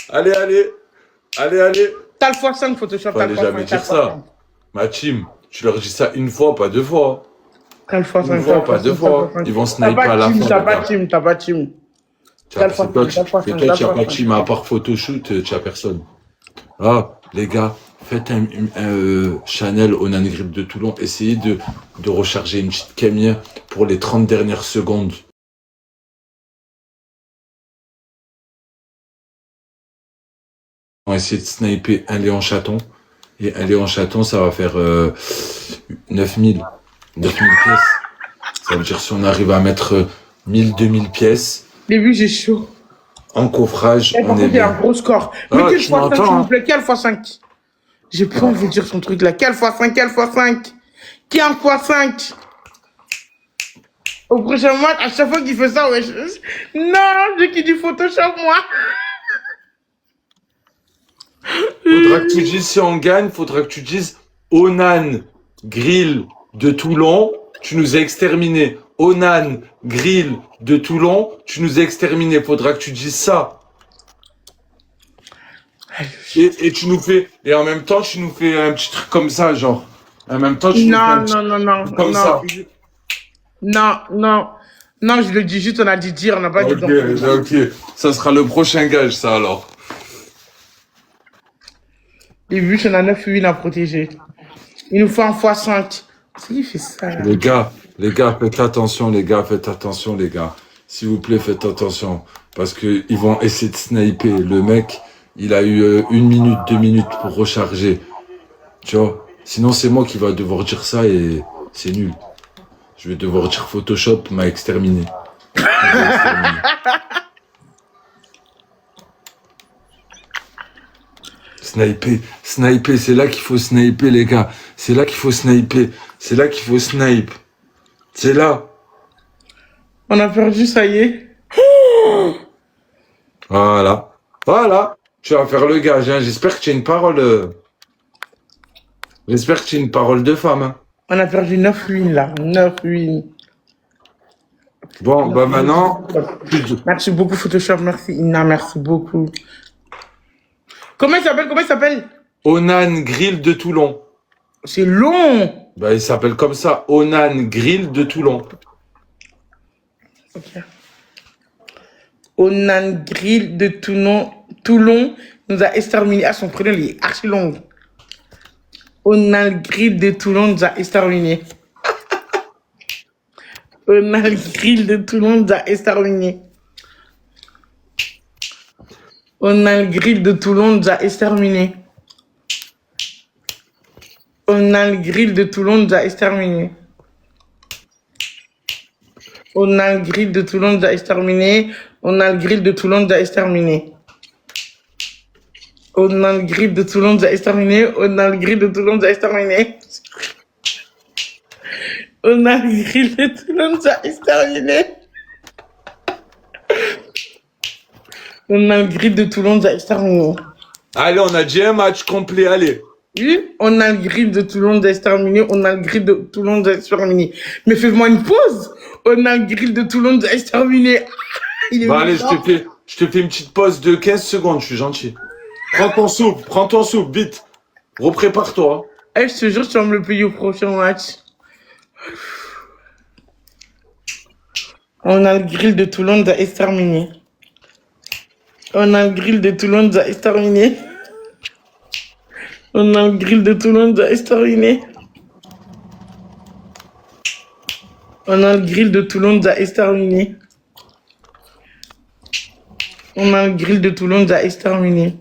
allez, allez, allez, allez. T'as le x5 Photoshop, t'as le Fallait jamais x5, t'as dire le ça. x5. Ma team, tu leur dis ça une fois, pas deux fois. T'as le Une x5, t'as fois, le pas deux x5, fois. t'as le Ils vont x5. T'as sniper pas à de la team, fin, t'as les pas de gars. team, t'as pas de team. T'as le C'est toi, x5, t'as le c'est x5, toi t'as qui n'as pas le de team, à x5. part photoshoot, tu n'as personne. Ah, les gars, faites un Chanel au Nan Grip de Toulon. Essayez de recharger une petite camille pour les 30 dernières secondes. On va essayer de sniper un Léon Chaton. Et un Léon Chaton, ça va faire 9000. 9000 pièces. Ça veut dire si on arrive à mettre 1000, 2000 pièces Début, j'ai chaud. en coffrage, Eh, par on est contre, il y a un bien. gros score. Ah, Mais quel tu x5, s'il m'entends, vous hein? plaît, quel x5? J'ai pas envie de dire son truc là. Quel x5, quel x5? Qui a un x5? Au prochain match, à chaque fois qu'il fait ça, ouais. Non, j'ai qui dit Photoshop, moi. Faudra que tu dises, si on gagne, faudra que tu dises Onan Grill de Toulon, tu nous as exterminés. Onan Grill de Toulon, tu nous as exterminés. Faudra que tu dises ça. Et tu nous fais, et en même temps, tu nous fais un petit truc comme ça, genre. En même temps, tu nous fais un Non, petit non, non, non, truc comme non. ça. Non, non. Non, je le dis juste, on a dit dire, on n'a pas dit Ok, donc. ok. Ça sera le prochain gage, ça, alors. Les bûches, on a 9 wins à protéger. Il nous faut un x5. C'est qui fait ça là? Les gars, faites attention, les gars, faites attention, les gars. S'il vous plaît, faites attention. Parce que ils vont essayer de sniper. Le mec, il a eu 1 minute, 2 minutes pour recharger. Tu vois? Sinon, c'est moi qui va devoir dire ça et c'est nul. Je vais devoir dire Photoshop m'a exterminé. Il m'a exterminé. Sniper, c'est là qu'il faut sniper, les gars. C'est là qu'il faut sniper. C'est là qu'il faut snipe. C'est là. On a perdu, ça y est. Voilà. Voilà. Tu vas faire le gage, hein. J'espère que tu as une parole. J'espère que tu as une parole de femme, hein. On a perdu 9 wins là. 9 wins. Bon, bah maintenant. Merci beaucoup, Photoshop. Merci, Ina. Merci beaucoup. Comment il s'appelle? Comment il s'appelle? Onan Grill de Toulon. C'est long. Bah, il s'appelle comme ça. Onan Grill de Toulon. Ok. Onan Grill de Toulon nous a exterminés. Ah, son prénom, il est archi long. Onan Grill de Toulon nous a exterminés. Onan Grill de Toulon nous a exterminés. Onan Grill de Toulon nous a exterminés. Onan Grill de Toulon nous a exterminés. Onan Grill de Toulon nous a exterminés. Onan Grill de Toulon nous a exterminés. Onan Grill de Toulon nous a exterminés. Onan Grill de Toulon nous a exterminés. Onan Grill de Toulon nous a exterminés. Onan Grill de Toulon nous a exterminés. Allez, on a dit un match complet, allez. Oui, on a le grill de Toulon d'exterminé, on a le grill de Toulon d'exterminé. Mais fais-moi une pause. On a le grill de Toulon d'exterminé. Il est Bah allez, méchant. je te fais une petite pause de 15 secondes, je suis gentil. Prends ton soupe, vite. Reprépare-toi. Eh, je te jure, tu vas me le payer au prochain match. On a le grill de Toulon d'exterminé. On a le grill de Toulon d'exterminé. On a le grill de Toulon d'exterminé. On a le grill de Toulon d'exterminé. On a le grill de Toulon d'exterminé.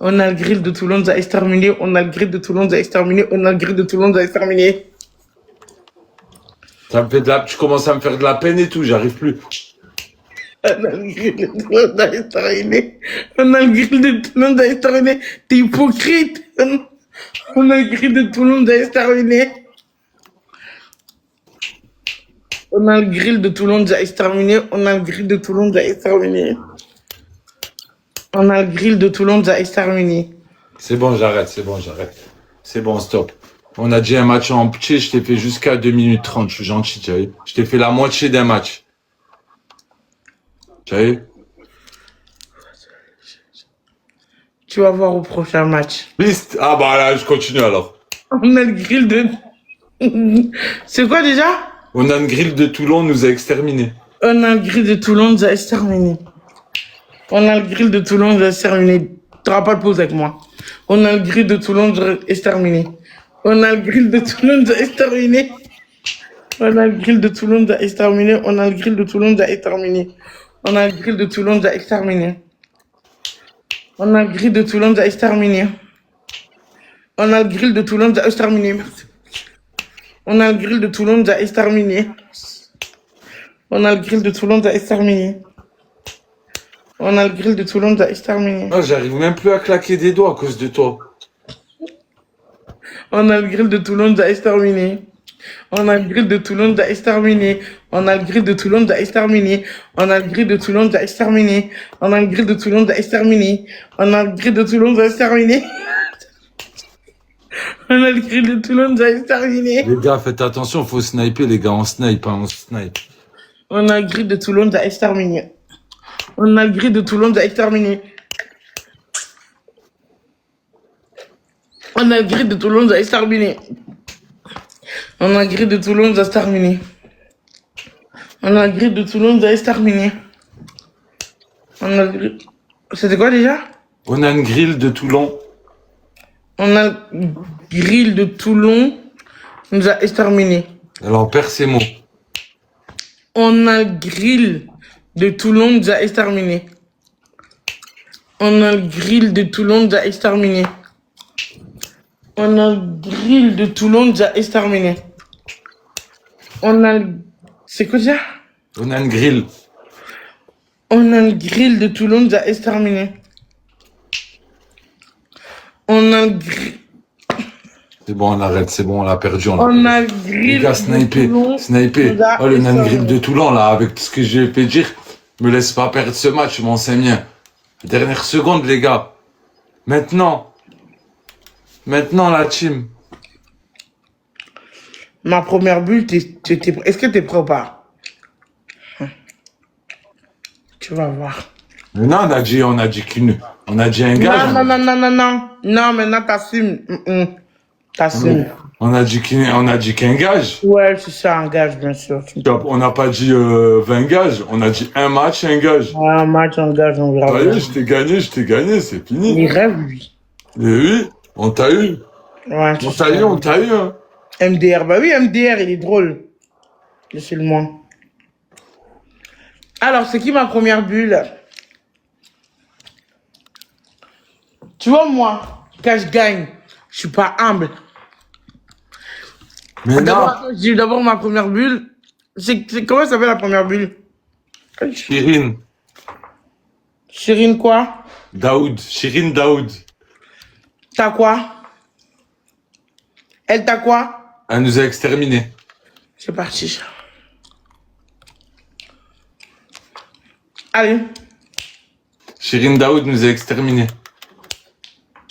On a le grill de Toulon d'exterminé. On a le grill de Toulon d'exterminé. On a le grill de Toulon d'exterminé. Ça me fait de la... Tu commences à me faire de la peine et tout, j'arrive plus. On a le grill de Toulon d'exterminé. On a le grill de Toulon d'exterminé. T'es hypocrite. On a le grill de Toulon d'exterminé. On a le grill de Toulon d'exterminé. On a le grill de Toulon d'exterminé. On a le grill de Toulon d'exterminé. C'est bon, j'arrête. C'est bon, stop. On a dit un match en petit, je t'ai fait jusqu'à 2 minutes 30, je suis gentil, tu as vu. Je t'ai fait la moitié d'un match. Tu as vu? Tu vas voir au prochain match. Liste. Ah bah là, je continue alors. On a le grill de... C'est quoi déjà? On a une grille de Toulon, nous a exterminés. On a le grill de Toulon d'exterminé. On a le grill de Toulon d'exterminé. T'auras pas de pause avec moi. On a le grill de Toulon d'exterminé. On a le grill de Toulon d'exterminé. On a le grill de Toulon d'exterminé. On a le grill de Toulon d'exterminé. On a le grill de Toulon d'exterminé. On a le grill de Toulon d'exterminé. On a le grill de Toulon d'exterminé. Merci. On a le grill de Toulon d'exterminé. On a le grill de Toulon d'exterminé. On a le grill de Toulon d'exterminé. Ah, j'arrive même plus à claquer des doigts à cause de toi. On a le grill de Toulon d'exterminé. On a le grill de Toulon d'exterminé. On a le grill de Toulon d'exterminé. On a le grill de Toulon d'exterminé. On a le grill de Toulon d'exterminé. On a le grill de Toulon d'exterminé. On a le grill de Toulon d'exterminé. Les gars, faites attention, faut sniper, les gars, on snipe, hein, on snipe. On a le grill de Toulon d'exterminé. On a le grill de Toulon d'exterminé. On a le grill de Toulon d'exterminé. On a le grill de Toulon d'exterminé. On a le grill de Toulon d'exterminé. On a le grill... C'était quoi déjà? On a une grille de Toulon. On a le grill de Toulon nous a exterminés. Alors, perds ces mots. On a le grill de Toulon nous a exterminés. On a le grill de Toulon nous a exterminés. On a le grill de Toulon nous a exterminés. On a le... C'est quoi déjà? On a une grille. On a le grill de Toulon nous a exterminés. On a le grill... C'est bon, on arrête, c'est bon, on l'a perdu. On a le grill Les gars, de sniper, Toulon sniper. nous a Oh, le nan exterminés. grille de Toulon, là, avec tout ce que j'ai fait dire, me laisse pas perdre ce match, mon Sémien. Dernière seconde, les gars. Maintenant, la team. Ma première bulle, est-ce que t'es prêt ou pas? Tu vas voir. Mais non, on a dit on a dit un gars. Non, maintenant t'assumes. T'assumes. On a dit qu'un gage. Ouais, c'est ça, un gage, bien sûr. On n'a pas dit 20 gages, on a dit un match, un gage. Ouais, un match, un gage, on verra. Voyez, je t'ai gagné, c'est fini. Il rêve, lui. Et oui, on t'a eu. Ouais, On t'a eu, hein. MDR, bah oui, MDR, il est drôle. Laissez-le-moi. Alors, c'est qui ma première bulle? Tu vois, moi, quand je gagne, je suis pas humble. Mais non, J'ai d'abord ma première bulle. Comment ça s'appelle la première bulle? Shirin Chérine quoi? Daoud. T'as quoi? Elle t'a quoi? Elle nous a exterminés. C'est parti. Allez. Shirin Daoud nous a exterminés.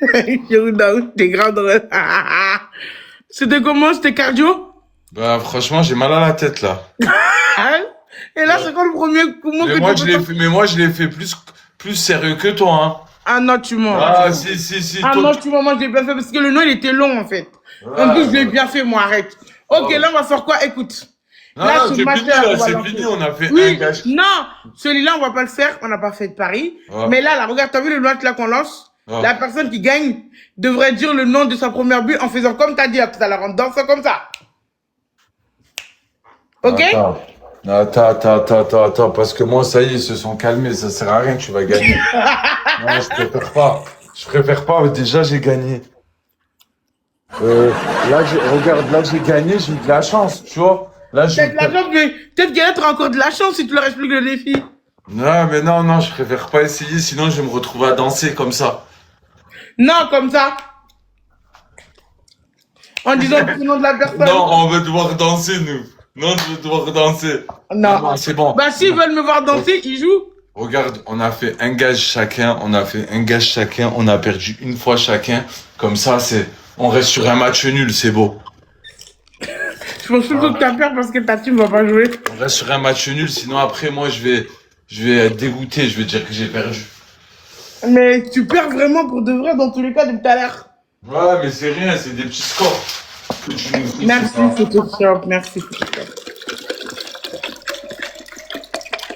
Non, t'es grave drôle. C'était comment? C'était cardio? Bah, franchement, j'ai mal à la tête, là. Hein? Et là, c'est quoi le premier mouvement que tu fais? Mais moi, je l'ai fait plus sérieux que toi, hein. Ah non, tu mens. Ah, si, Ah toi, non, tu mens, moi je l'ai bien fait parce que le nom il était long en fait. En Ouais, plus, je l'ai bien fait, moi, arrête. Ok, ouais. là, on va faire quoi? Écoute. Non, Là, non, ce c'est fini, match-là, là, on va c'est lancer. fini, on a fait un Oui, gage. non, celui-là, on va pas le faire. On n'a pas fait de pari. Ouais. Mais là, regarde, t'as vu le match là qu'on lance? Ouais. La personne qui gagne devrait dire le nom de sa première but en faisant comme t'as dit tout à l'heure, en dansant comme ça. Ok? Attends, parce que moi, ça y est, ils se sont calmés, ça sert à rien, tu vas gagner. Non, je préfère pas. Je préfère pas, déjà, j'ai gagné. Regarde, là, j'ai gagné, j'ai eu de la chance, tu vois. Là, Peut-être la chance, mais peut-être qu'il y a encore de la chance si tu leur expliques le défi. Non, mais non, je préfère pas essayer, sinon je vais me retrouver à danser comme ça. Non, comme ça. En disant le nom de la personne. Non, on va devoir danser, nous. Non, je vais devoir danser. Non. C'est bon. Bah, s'ils veulent me voir danser, ils jouent. Regarde, on a fait un gage chacun, on a perdu une fois chacun. Comme ça, on reste sur un match nul, c'est beau. Je pense surtout que t'as peur parce que ta team va pas jouer. On reste sur un match nul, sinon après, moi, je vais être dégoûté, je vais dire que j'ai perdu. Mais tu perds vraiment pour de vrai dans tous les cas depuis tout à l'heure. Ouais, mais c'est rien, c'est des petits scores. Que tu nous dis, Merci c'est pas- Photoshop, merci Photoshop.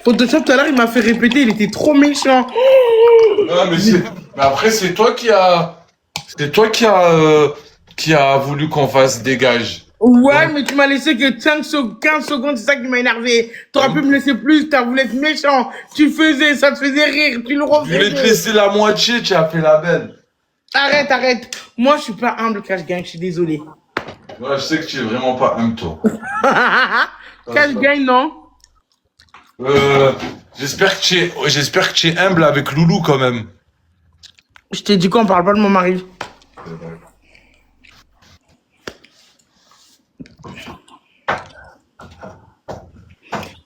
Photoshop tout à l'heure il m'a fait répéter, il était trop méchant. Ouais, mais après, c'est toi qui a voulu qu'on fasse des gages. Ouais, mais tu m'as laissé que 15 secondes, c'est ça qui m'a énervé. T'aurais pu me laisser plus, t'as voulu être méchant. Tu faisais, ça te faisait rire, tu le Je voulais te refaisais. laisser la moitié, tu as fait la belle. Arrête. Moi, je suis pas humble quand je gagne, je suis désolé. Ouais, je sais que tu es vraiment pas humble, toi. Quand je gagne, non. J'espère que tu es humble avec Loulou quand même. Je t'ai dit qu'on parle pas de mon mari.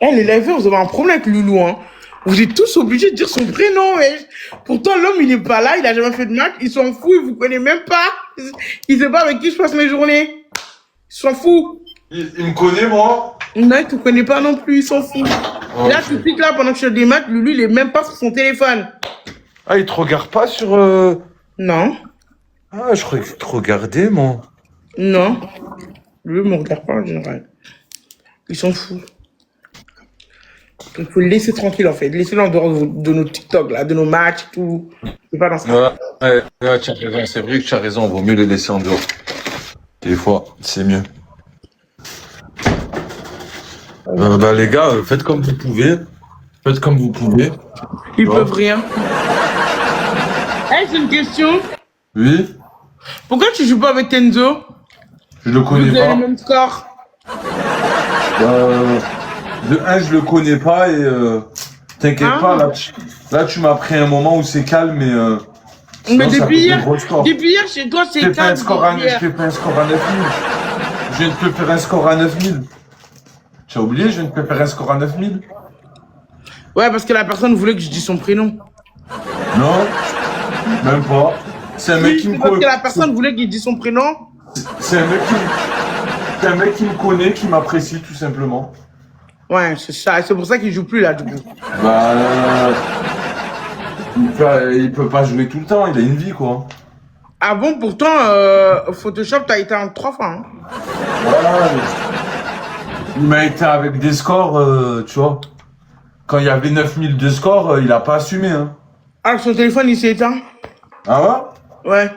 Eh, les liveurs, vous avez un problème avec Loulou, hein. Vous êtes tous obligés de dire son prénom, wesh. Pourtant, l'homme, il est pas là, il a jamais fait de match, il s'en fout, il vous connaît même pas. Il sait pas avec qui je passe mes journées. Il s'en fout. Il me connaît, moi. Non, il te connaît pas non plus, il s'en fout. Ok. Là, tout de suite, là, pendant que je fais des matchs, Loulou, il est même pas sur son téléphone. Ah, il te regarde pas sur... Non, Ah, je croyais qu'il te regardait, moi. non. Lui, il me regarde pas en général. Il s'en fout. Il faut le laisser tranquille, en fait. Laissez-le en dehors de nos TikTok, là, de nos matchs, tout. C'est pas dans ça. Ouais, tu as raison, c'est vrai que tu as raison, vaut mieux les laisser en dehors. Des fois, c'est mieux. Bah les gars, faites comme vous pouvez. Faites comme vous pouvez. Ils Ouais. peuvent rien. Eh, c'est une question. Oui, Pourquoi tu joues pas avec Tenzo? je le Vous connais avez pas. le même score. De un, je le connais pas et t'inquiète Ah. pas, là tu m'as pris un moment où c'est calme et sinon, Mais ça depuis fait hier, des gros scores. depuis hier, chez toi, Je c'est fais pas un calme. score à depuis je hier. fais pas un score à 9000. Je viens de te faire un score à 9000. Tu as oublié, je viens de te faire un score à 9000. Ouais, parce que la personne voulait que je dise son prénom. Non, même pas. C'est un mec Oui, qui me c'est parce que connaît. la personne voulait qu'il dise son prénom. C'est un mec qui me connaît, qui m'apprécie tout simplement. Ouais, c'est ça. C'est pour ça qu'il joue plus, là, du coup. Bah, il peut pas jouer tout le temps, il a une vie quoi. Ah bon, pourtant, Photoshop, t'as été en 3 fois, hein. Voilà. Il m'a été avec des scores, tu vois. Quand il y avait 9000 de scores, il a pas assumé. Hein. Ah, son téléphone, il s'est éteint. Ah ouais? Ouais.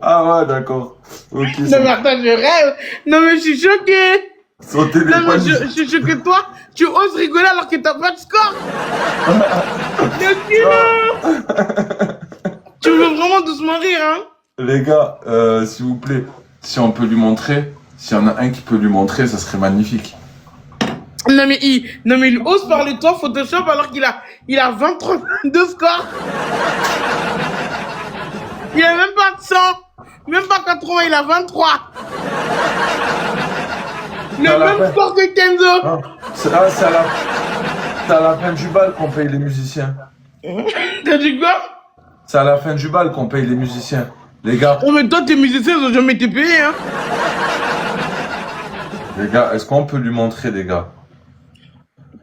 Ah ouais, d'accord. Ok. Non, mais attends, je rêve. Non, mais je suis choquée. Son Non, mais téléphone. je suis choquée de toi. Tu oses rigoler alors que t'as pas de score. Le culot. Tu veux vraiment doucement rire, hein? Les gars, s'il vous plaît, si on peut lui montrer, s'il y en a un qui peut lui montrer, ça serait magnifique. Non, mais il ose parler de toi, Photoshop, alors il a 23 de score. Il a même pas de 100. Même pas 80, il a 23. Le Ça même l'a fait. score que Kenzo. Hein, c'est à la fin du bal qu'on paye les musiciens. T'as dit quoi? C'est à la fin du bal qu'on paye les musiciens. Les gars, Oh, mais toi, tes musiciens, ils ont jamais été payés, hein. est-ce qu'on peut lui montrer, les gars?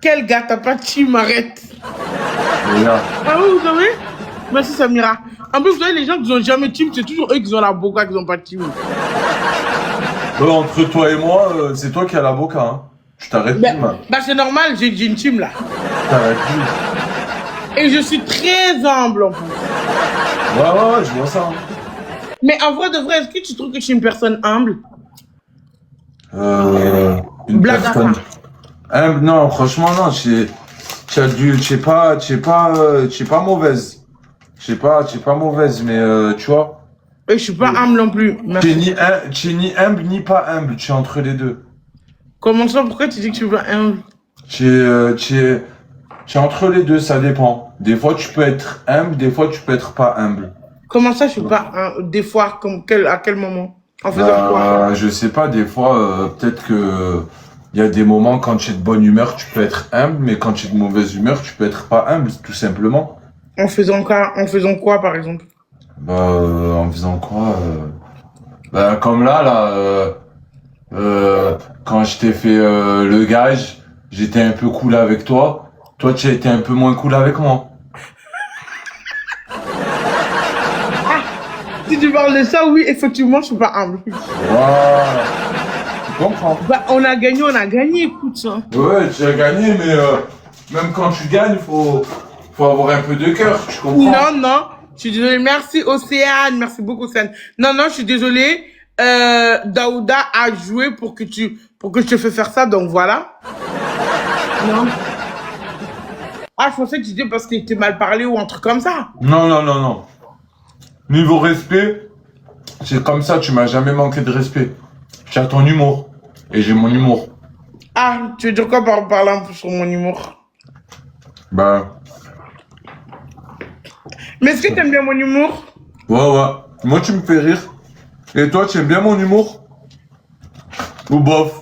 Quel gars, t'as pas de team, arrête. Les gars, Ah oui, vous savez? Merci, Samira. En plus, vous savez, les gens qui ont jamais de team, c'est toujours eux qui ont la boca, qui ont pas de team. entre toi et moi, c'est toi qui as la boca, hein. Je t'arrête plus, man. Bah, c'est normal, j'ai une team, là. Je t'arrête plus. Et je suis très humble, en plus. Ouais, je vois ça. Hein. Mais en vrai de vrai, est-ce que tu trouves que je suis une personne humble? Une Blague à personne. part. Non, franchement, non, tu es pas mauvaise. Tu es pas mauvaise, mais tu vois. Et je suis pas humble non plus. Merci. Tu es ni humble ni pas humble, tu es entre les deux. Comment ça, pourquoi tu dis que je suis pas humble? Tu es entre les deux, ça dépend. Des fois, tu peux être humble, des fois, tu peux être pas humble. Comment ça, je suis pas des fois, à quel moment? En faisant quoi? Je sais pas, des fois, peut-être que il y a des moments quand tu es de bonne humeur, tu peux être humble, mais quand tu es de mauvaise humeur, tu peux être pas humble, tout simplement. En faisant quoi, par exemple? En faisant quoi comme quand je t'ai fait le gage, j'étais un peu cool avec toi. Toi, tu as été un peu moins cool avec moi. Si tu parles de ça, oui, effectivement, je suis pas humble. Voilà. Tu comprends? Bah, on a gagné, écoute ça. Ouais, tu as gagné, mais même quand tu gagnes, faut avoir un peu de cœur, tu comprends? Non, je suis désolée. Merci Océane, merci beaucoup Océane. Non, je suis désolée. Daouda a joué pour que je te fais faire ça, donc voilà. Non. Ah, je pensais que tu disais parce qu'il était mal parlé ou un truc comme ça. Non. Niveau respect, c'est comme ça, tu m'as jamais manqué de respect. Tu as ton humour, et j'ai mon humour. Ah, tu veux dire quoi par parler un peu sur mon humour? Bah, Mais est-ce que t'aimes bien mon humour? ouais. Moi, tu me fais rire. Et toi, tu aimes bien mon humour? Ou bof?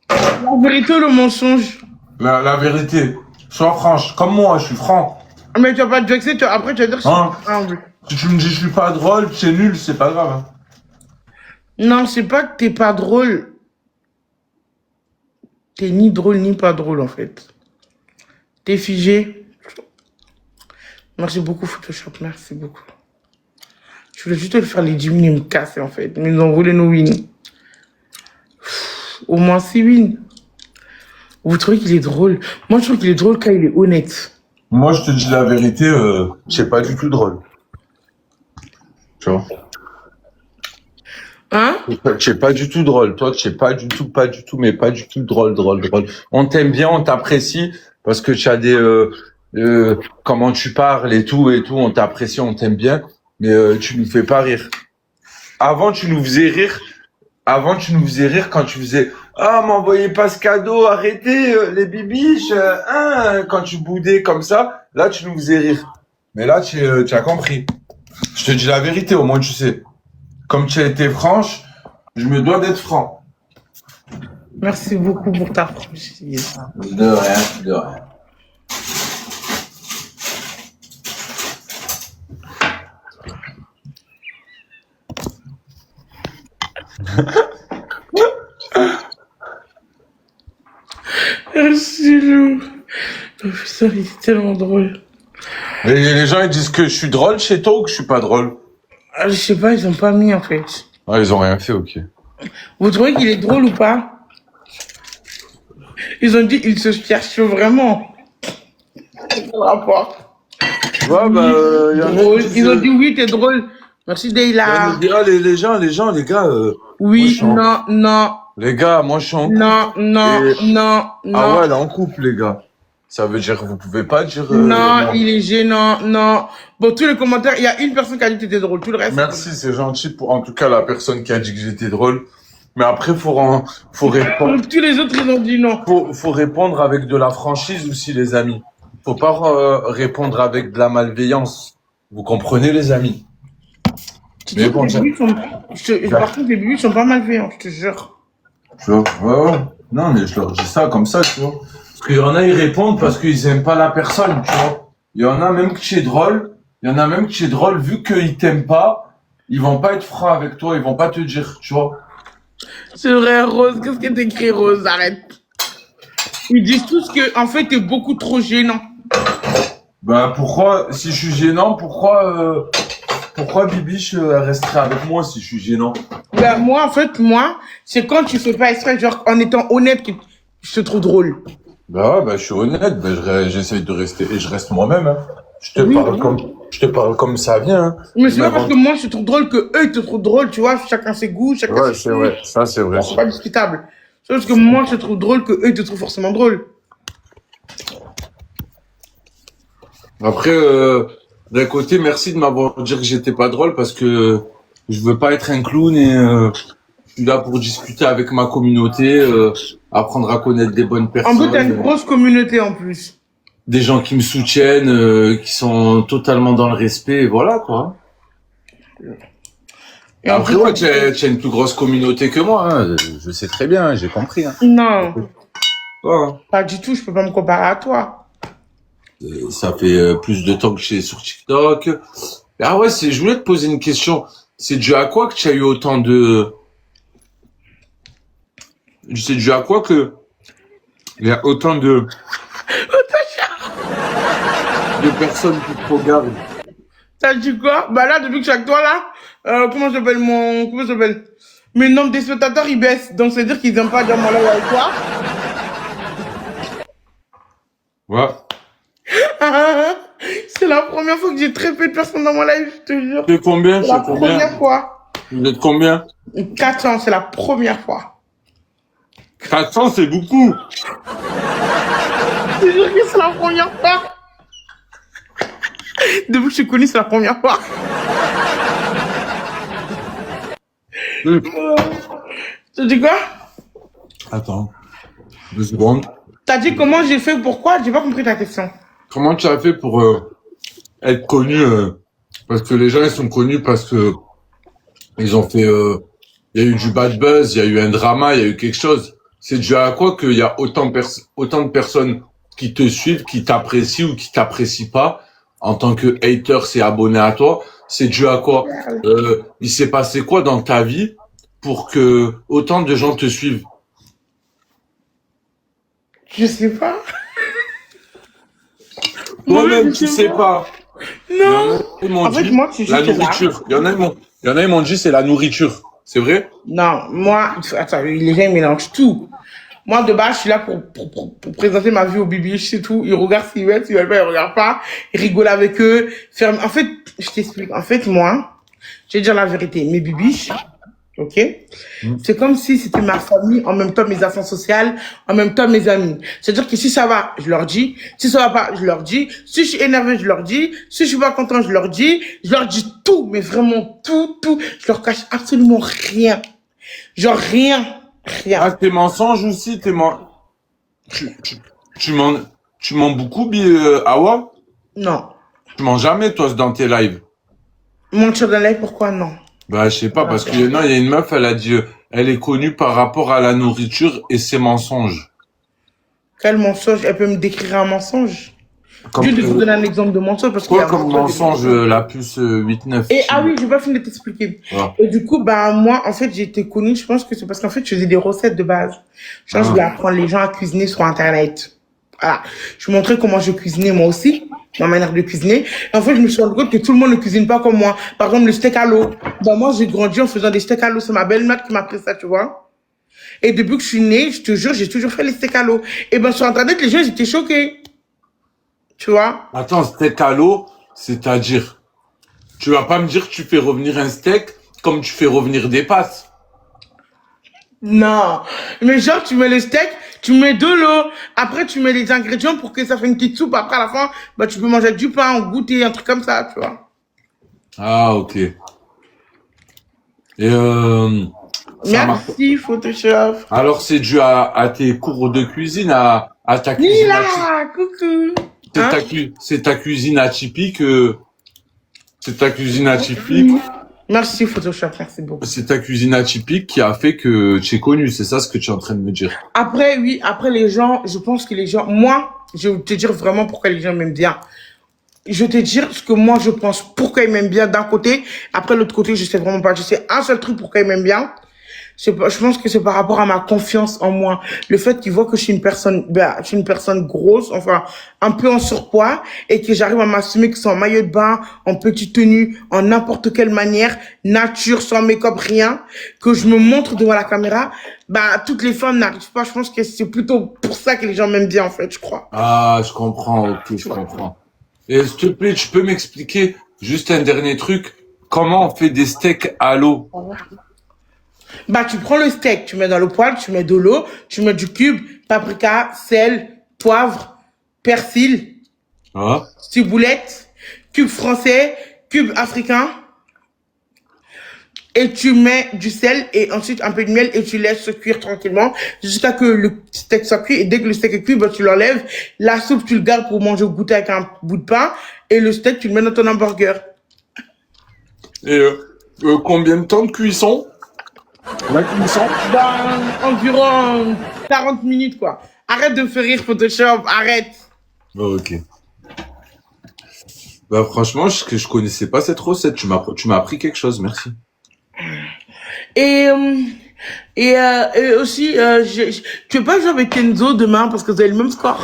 La vérité ou le mensonge? La vérité. Sois franche. Comme moi, je suis franc. Mais tu vas pas te vexer, après tu vas dire que je Hein? suis humble. Si tu me dis je suis pas drôle, c'est nul, c'est pas grave. Hein. Non, c'est pas que t'es pas drôle. T'es ni drôle ni pas drôle en fait. T'es figé. Merci beaucoup Photoshop, merci beaucoup. Je voulais juste te le faire les 10 wins et me casser en fait. Mais ils ont volé nos wins. Au moins 6 wins. Vous trouvez qu'il est drôle? Moi je trouve qu'il est drôle quand il est honnête. Moi, je te dis la vérité, c'est pas du tout drôle. Tu vois? Hein? Tu es pas du tout drôle. Toi, tu es pas du tout, mais pas du tout drôle. On t'aime bien, on t'apprécie parce que tu as comment tu parles et tout, on t'apprécie, on t'aime bien, mais tu nous fais pas rire. Avant, tu nous faisais rire quand tu faisais ah, m'envoyez pas ce cadeau, arrêtez les bibiches, quand tu boudais comme ça, là tu nous faisais rire. Mais là tu as compris. Je te dis la vérité, au moins tu sais. Comme tu as été franche, je me dois d'être franc. Merci beaucoup pour ta franchise. De rien. Merci Lou. Oh, putain, il est tellement drôle. Et les gens ils disent que je suis drôle chez toi ou que je suis pas drôle. Ah, je sais pas, ils ont pas mis en fait. Ah, ils ont rien fait, ok. Vous trouvez qu'il est drôle ou pas? Ils ont dit il se cherche vraiment. Quel rapport? Ouais, bah, y en a Drôle. qui disent, Ils ont dit oui, t'es drôle. Merci Deyla. les gens, les gars, Oui, moi, non. les gars, moi je suis en couple. Non. Ah ouais, là, en couple, les gars. Ça veut dire que vous pouvez pas dire... Non, il est gênant, non. Bon, tous les commentaires, il y a une personne qui a dit que t'étais drôle, tout le reste. Merci, c'est gentil pour, en tout cas, la personne qui a dit que j'étais drôle. Mais après, faut répondre. Tous les autres, ils ont dit non. Faut répondre avec de la franchise aussi, les amis. Faut pas répondre avec de la malveillance. Vous comprenez, les amis? Mais bon, ça... Par contre, les bébés sont pas malveillants, je te jure. Tu vois, ouais. Non, mais je leur dis ça comme ça, tu vois. Parce qu'il y en a, ils répondent parce qu'ils aiment pas la personne, tu vois. il y en a même que tu es drôle. Il y en a même que tu es drôle, vu qu'ils t'aiment pas, ils vont pas être francs avec toi, ils vont pas te dire, tu vois. C'est vrai, Rose. Qu'est-ce que t'écris, Rose? Arrête. Ils disent tous que, en fait, t'es beaucoup trop gênant. Bah pourquoi, si je suis gênant, pourquoi Bibiche elle resterait avec moi si je suis gênant? Ben, moi, en fait, c'est quand tu fais pas exprès, genre, en étant honnête, que je te trouve drôle. Bah ouais, bah je suis honnête, bah j'essaye de rester et je reste moi-même. Hein. Oui. Je te parle comme ça vient. Hein. Mais c'est pas parce que moi, je te trouve drôle que eux, ils te trouvent drôle, tu vois. Chacun ses goûts, chacun Ouais, ses c'est vrai, ça c'est vrai. C'est pas discutable. C'est parce que moi, je te trouve drôle que eux, ils te trouvent forcément drôle. Après, d'un côté, merci de m'avoir dit que j'étais pas drôle parce que je veux pas être un clown et je suis là pour discuter avec ma communauté, apprendre à connaître des bonnes En plus, personnes, t'as une grosse communauté en plus. des gens qui me soutiennent, qui sont totalement dans le respect, et voilà quoi. Et en Après, plus, ouais, tu as une plus grosse communauté que moi, hein. Je sais très bien, j'ai compris. Hein. non, Ouais. pas du tout, je peux pas me comparer à toi. Ça fait plus de temps que je suis sur TikTok. Ah ouais, je voulais te poser une question. C'est dû à quoi que tu as eu autant de... C'est dû à quoi que il y a autant de personnes qui te regardent? T'as dit quoi? Bah là, depuis que je suis avec toi, là, comment ça s'appelle? Mes nombres des spectateurs, ils baissent. Donc, c'est-à-dire qu'ils aiment pas dire mon live avec toi. Ouais. C'est la première fois que j'ai très peu de personnes dans mon live, je te jure. C'est combien? C'est la C'est combien? première fois. Vous êtes combien? 400, c'est la première fois. 400, c'est beaucoup. Je te jure que c'est la première fois. Depuis que je suis connue, c'est la première fois. Tu dis quoi? Attends. 2 secondes. T'as dit comment j'ai fait, pourquoi? J'ai pas compris ta question. Comment tu as fait pour être connu parce que les gens, ils sont connus parce que ils ont fait... il y a eu du bad buzz, il y a eu un drama, il y a eu quelque chose. C'est dû à quoi qu'il y a autant de personnes qui te suivent, qui t'apprécient ou qui t'apprécient pas en tant que hater, c'est abonné à toi. C'est dû à quoi? Il s'est passé quoi dans ta vie pour que autant de gens te suivent? Je sais pas. Toi-même, tu sais pas. Non. Ils m'ont En fait, dit moi, c'est la juste là. nourriture. Il y en a, ils m'ont dit c'est la nourriture. C'est vrai? Non, moi, attends, les gens ils mélangent tout. Moi, de base, je suis là pour présenter ma vie aux bibiches, c'est tout. Ils regardent s'ils veulent pas, ils regardent pas. Ils rigolent avec eux. En fait, je t'explique. En fait, moi, je vais dire la vérité. Mes bibiches, ok? C'est comme si c'était ma famille, en même temps mes affaires sociales, en même temps mes amis. C'est-à-dire que si ça va, je leur dis. Si ça va pas, je leur dis. Si je suis énervé, je leur dis. Si je suis pas content, je leur dis. Je leur dis tout, mais vraiment tout. Je leur cache absolument rien. Genre rien. Ah, tes mensonges aussi, tu mens beaucoup, Awa? Non. Tu mens jamais, toi, dans tes lives. Mentir dans live, pourquoi non? Bah, je sais pas, parce que, non, il y a une meuf, elle a dit, elle est connue par rapport à la nourriture et ses mensonges. Quel mensonge? Elle peut me décrire un mensonge? Je vais vous donner un exemple de mensonge parce quoi comme mensonge, la puce 8-9? Et ah oui, j'ai pas fini de t'expliquer. Ouais. Et du coup, bah, moi, en fait, j'ai été connue, je pense que c'est parce qu'en fait, je faisais des recettes de base. Genre, je voulais apprendre les gens à cuisiner sur Internet. Voilà. Je montrais comment je cuisinais moi aussi, ma manière de cuisiner. Et en fait, je me suis rendu compte que tout le monde ne cuisine pas comme moi. Par exemple, le steak à l'eau. Bah, moi, j'ai grandi en faisant des steaks à l'eau. C'est ma belle-mère qui m'a appris ça, tu vois. Et depuis que je suis née, je te jure, j'ai toujours fait les steaks à l'eau. Et ben, sur Internet, les gens, ils étaient choqués. Tu vois? Attends, steak à l'eau, c'est-à-dire, tu vas pas me dire que tu fais revenir un steak comme tu fais revenir des pâtes. Non. Mais genre, tu mets le steak, tu mets de l'eau, après tu mets les ingrédients pour que ça fasse une petite soupe, après à la fin, bah tu peux manger du pain, un goûter, un truc comme ça, tu vois. Ah, ok. Et Merci, Photoshop. alors c'est dû à tes cours de cuisine, à ta cuisine Mila, coucou. c'est ta cuisine atypique. C'est ta cuisine atypique. Merci, Photoshop, merci beaucoup. C'est ta cuisine atypique qui a fait que tu es connu. C'est ça ce que tu es en train de me dire. Après, oui, après les gens, je pense que les gens, moi, je vais te dire vraiment pourquoi les gens m'aiment bien. je vais te dire ce que moi je pense, pourquoi il m'aime bien d'un côté, après l'autre côté, je sais vraiment pas. Je sais un seul truc pourquoi il m'aime bien. Je pense que c'est par rapport à ma confiance en moi. Le fait qu'il voit que je suis je suis une personne grosse, enfin, un peu en surpoids, et que j'arrive à m'assumer que c'est en maillot de bain, en petite tenue, en n'importe quelle manière, nature, sans make-up, rien, que je me montre devant la caméra, toutes les femmes n'arrivent pas. Je pense que c'est plutôt pour ça que les gens m'aiment bien, en fait, je crois. Ah, je comprends, ok, je comprends. Et s'il te plaît, tu peux m'expliquer juste un dernier truc? Comment on fait des steaks à l'eau? Tu prends le steak, tu mets dans le poêle, tu mets de l'eau, tu mets du cube, paprika, sel, poivre, persil, Ah, ciboulette, cube français, cube africain, et tu mets du sel et ensuite un peu de miel et tu laisses cuire tranquillement jusqu'à que le steak soit cuit. Et dès que le steak est cuit, tu l'enlèves. La soupe, tu le gardes pour manger au goûter avec un bout de pain. Et le steak, tu le mets dans ton hamburger. et combien de temps de cuisson? La cuisson? Environ 40 minutes, quoi. Arrête de me faire rire, Photoshop, arrête. Oh, ok. Franchement, je connaissais pas cette recette. Tu m'as appris quelque chose, merci. Et, et aussi, tu veux pas jouer avec Kenzo demain parce que vous avez le même score?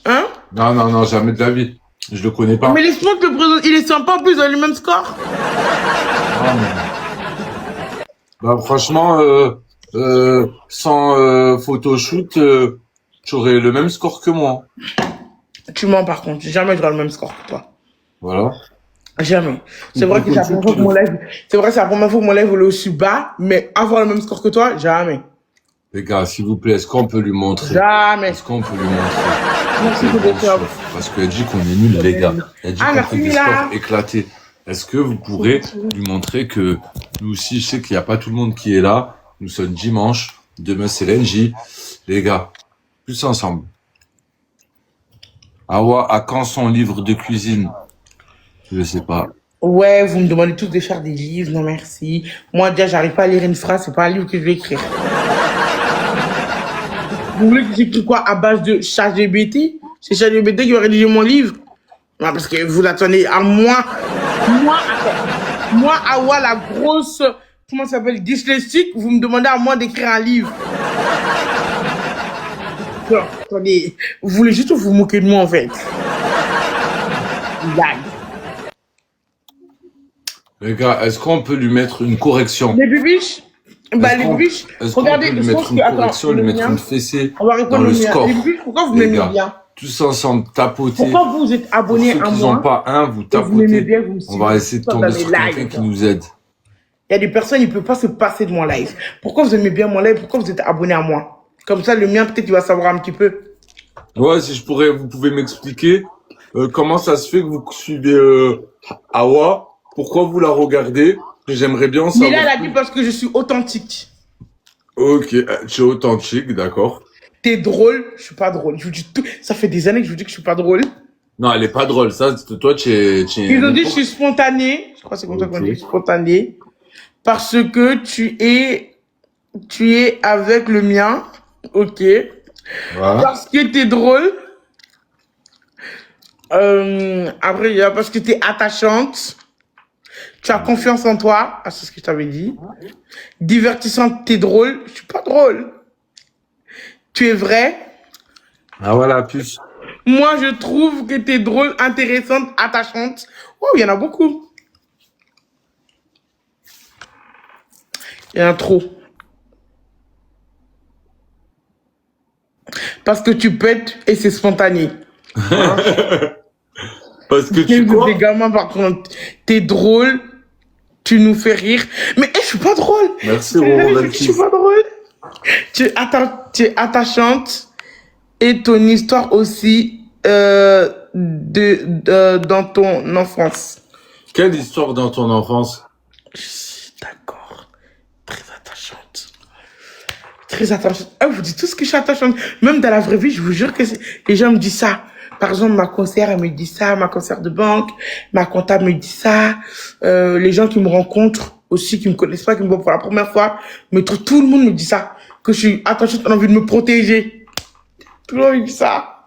Hein? Non, non, non, jamais de la vie. Je le connais pas. Mais laisse-moi te le présenter. Il est sympa en plus, vous avez le même score. Ah, franchement, sans photoshoot, tu aurais le même score que moi. Tu mens par contre. Jamais j'aurai le même score que toi. Voilà. Jamais. C'est vrai que c'est la première fois que mon live, c'est vrai que c'est la première fois que mon live est aussi bas, mais avoir le même score que toi, jamais. Les gars, s'il vous plaît, est-ce qu'on peut lui montrer? Jamais. Est-ce qu'on peut lui montrer? Merci beaucoup. Parce qu'elle dit qu'on est nuls, les gars. Elle dit qu'on fait des scores éclatés. Est-ce que vous pourrez lui montrer que nous aussi, je sais qu'il n'y a pas tout le monde qui est là. Nous sommes dimanche. Demain, c'est lundi. Les gars, tous ensemble. Awa, à quand son livre de cuisine? Je sais pas. Ouais, vous me demandez tous de faire des livres. Non, merci. Moi, déjà, j'arrive pas à lire une phrase. C'est pas un livre que je vais écrire. Vous voulez que j'écris quoi à base de ChatGPT? C'est ChatGPT qui va rédiger mon livre? Non, parce que vous attendez à moi. Moi, Awa, la grosse, comment ça s'appelle, dyslexique, vous me demandez à moi d'écrire un livre. Non, attendez, vous voulez juste vous moquer de moi, en fait. Blague. Les gars, est-ce qu'on peut lui mettre une correction? Les bibiches? Les bibiches, regardez, on peut lui mettre une correction, lui mettre une fessée dans le score? Les bibiches, pourquoi vous m'aimez bien? Tous ensemble, tapoter. Pourquoi vous êtes abonnés à moi? Ceux qui n'ont pas un, vous tapotez. On va essayer de tomber sur quelqu'un qui nous aide. Il y a des personnes, ils ne peuvent pas se passer de mon live. Pourquoi vous aimez bien mon live? Pourquoi vous êtes abonnés à moi? Comme ça, le mien, peut-être, il va savoir un petit peu. Ouais, si vous pouvez m'expliquer comment ça se fait que vous suivez Awa? Pourquoi vous la regardez? J'aimerais bien savoir. Mais là, elle a dit parce que je suis authentique. Ok, tu es authentique, d'accord. T'es drôle, je suis pas drôle. Je vous dis tout. Ça fait des années que je vous dis que je suis pas drôle. Non, elle est pas drôle. Ça, toi, tu es. Ils ont dit que je suis spontané. Je crois que c'est comme ça qu'on dit, spontané. Parce que tu es avec le mien. Ok. Voilà. Parce que t'es drôle. Après, il y a parce que t'es attachante. Tu as confiance en toi. Ah, c'est ce que je t'avais dit. Divertissante, t'es drôle. Je suis pas drôle. Tu es vrai. Ah voilà, puce. Moi, je trouve que t'es drôle, intéressante, attachante. Oh, il y en a beaucoup. Il y en a trop. Parce que tu pètes et c'est spontané. Hein? Parce que tu quoi? Des gamins, par contre, t'es drôle, tu nous fais rire. Mais je suis pas drôle. Merci, je suis pas drôle. Tu es attachante et ton histoire aussi dans ton enfance. Quelle histoire dans ton enfance? D'accord. Très attachante. Très attachante. Ah, vous dites tout ce que je suis attachante. Même dans la vraie vie, je vous jure que les gens me disent ça. Par exemple, ma conseillère, elle me dit ça, ma conseillère de banque, ma comptable me dit ça, les gens qui me rencontrent aussi, qui me connaissent pas, qui me voient pour la première fois, tout le monde me dit ça, que je suis attachante, on a envie de me protéger. Comment il dit ça?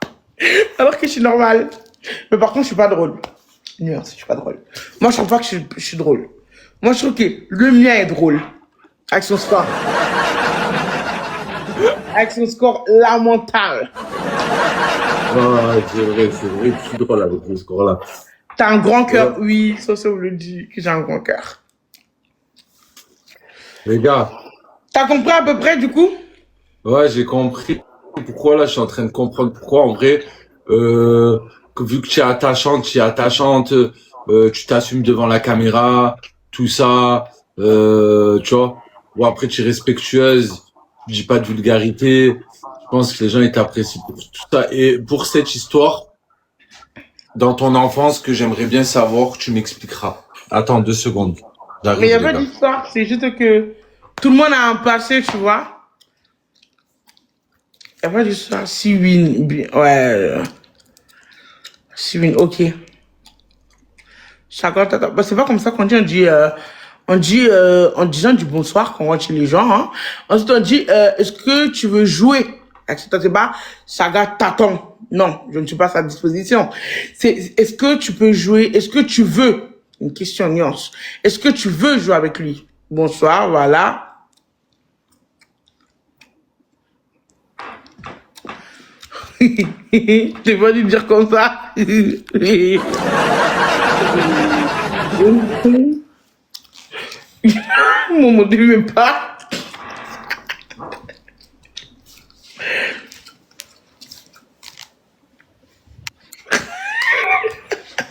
Alors que je suis normale. Mais par contre, je suis pas drôle. Nuance, je suis pas drôle. Moi, je trouve pas que je suis drôle. Moi, je trouve que le mien est drôle. Avec son score. Avec son score lamentable. Ouais, c'est vrai que je suis drôle avec ce score-là. T'as un grand cœur, Ouais. oui, ça me le dit que j'ai un grand cœur. Les gars, T'as compris à peu près, du coup? ouais, j'ai compris pourquoi là, je suis en train de comprendre pourquoi en vrai, vu que tu es attachante, tu t'assumes devant la caméra, tout ça, tu vois. Ou après, tu es respectueuse, tu dis pas de vulgarité. Je pense que les gens ils t'apprécient pour tout ça. Et pour cette histoire, dans ton enfance, que j'aimerais bien savoir, tu m'expliqueras. Attends 2 secondes. Mais il n'y J'arrive, a les pas gars. d'histoire, c'est juste que tout le monde a un passé, tu vois. Il n'y a pas d'histoire. Si win, ouais. Si win, ok. Chacun, bah, c'est pas comme ça qu'on dit, en disant du bonsoir quand on voit chez les gens, hein. Ensuite, on dit, est-ce que tu veux jouer? Etc. C'est pas, Saga t'attend. Non, je ne suis pas à sa disposition. Est-ce que tu peux jouer? Est-ce que tu veux? Une question nuance. Est-ce que tu veux jouer avec lui? Bonsoir, voilà. J'ai pas dû dire comme ça. Mon mot ne même pas.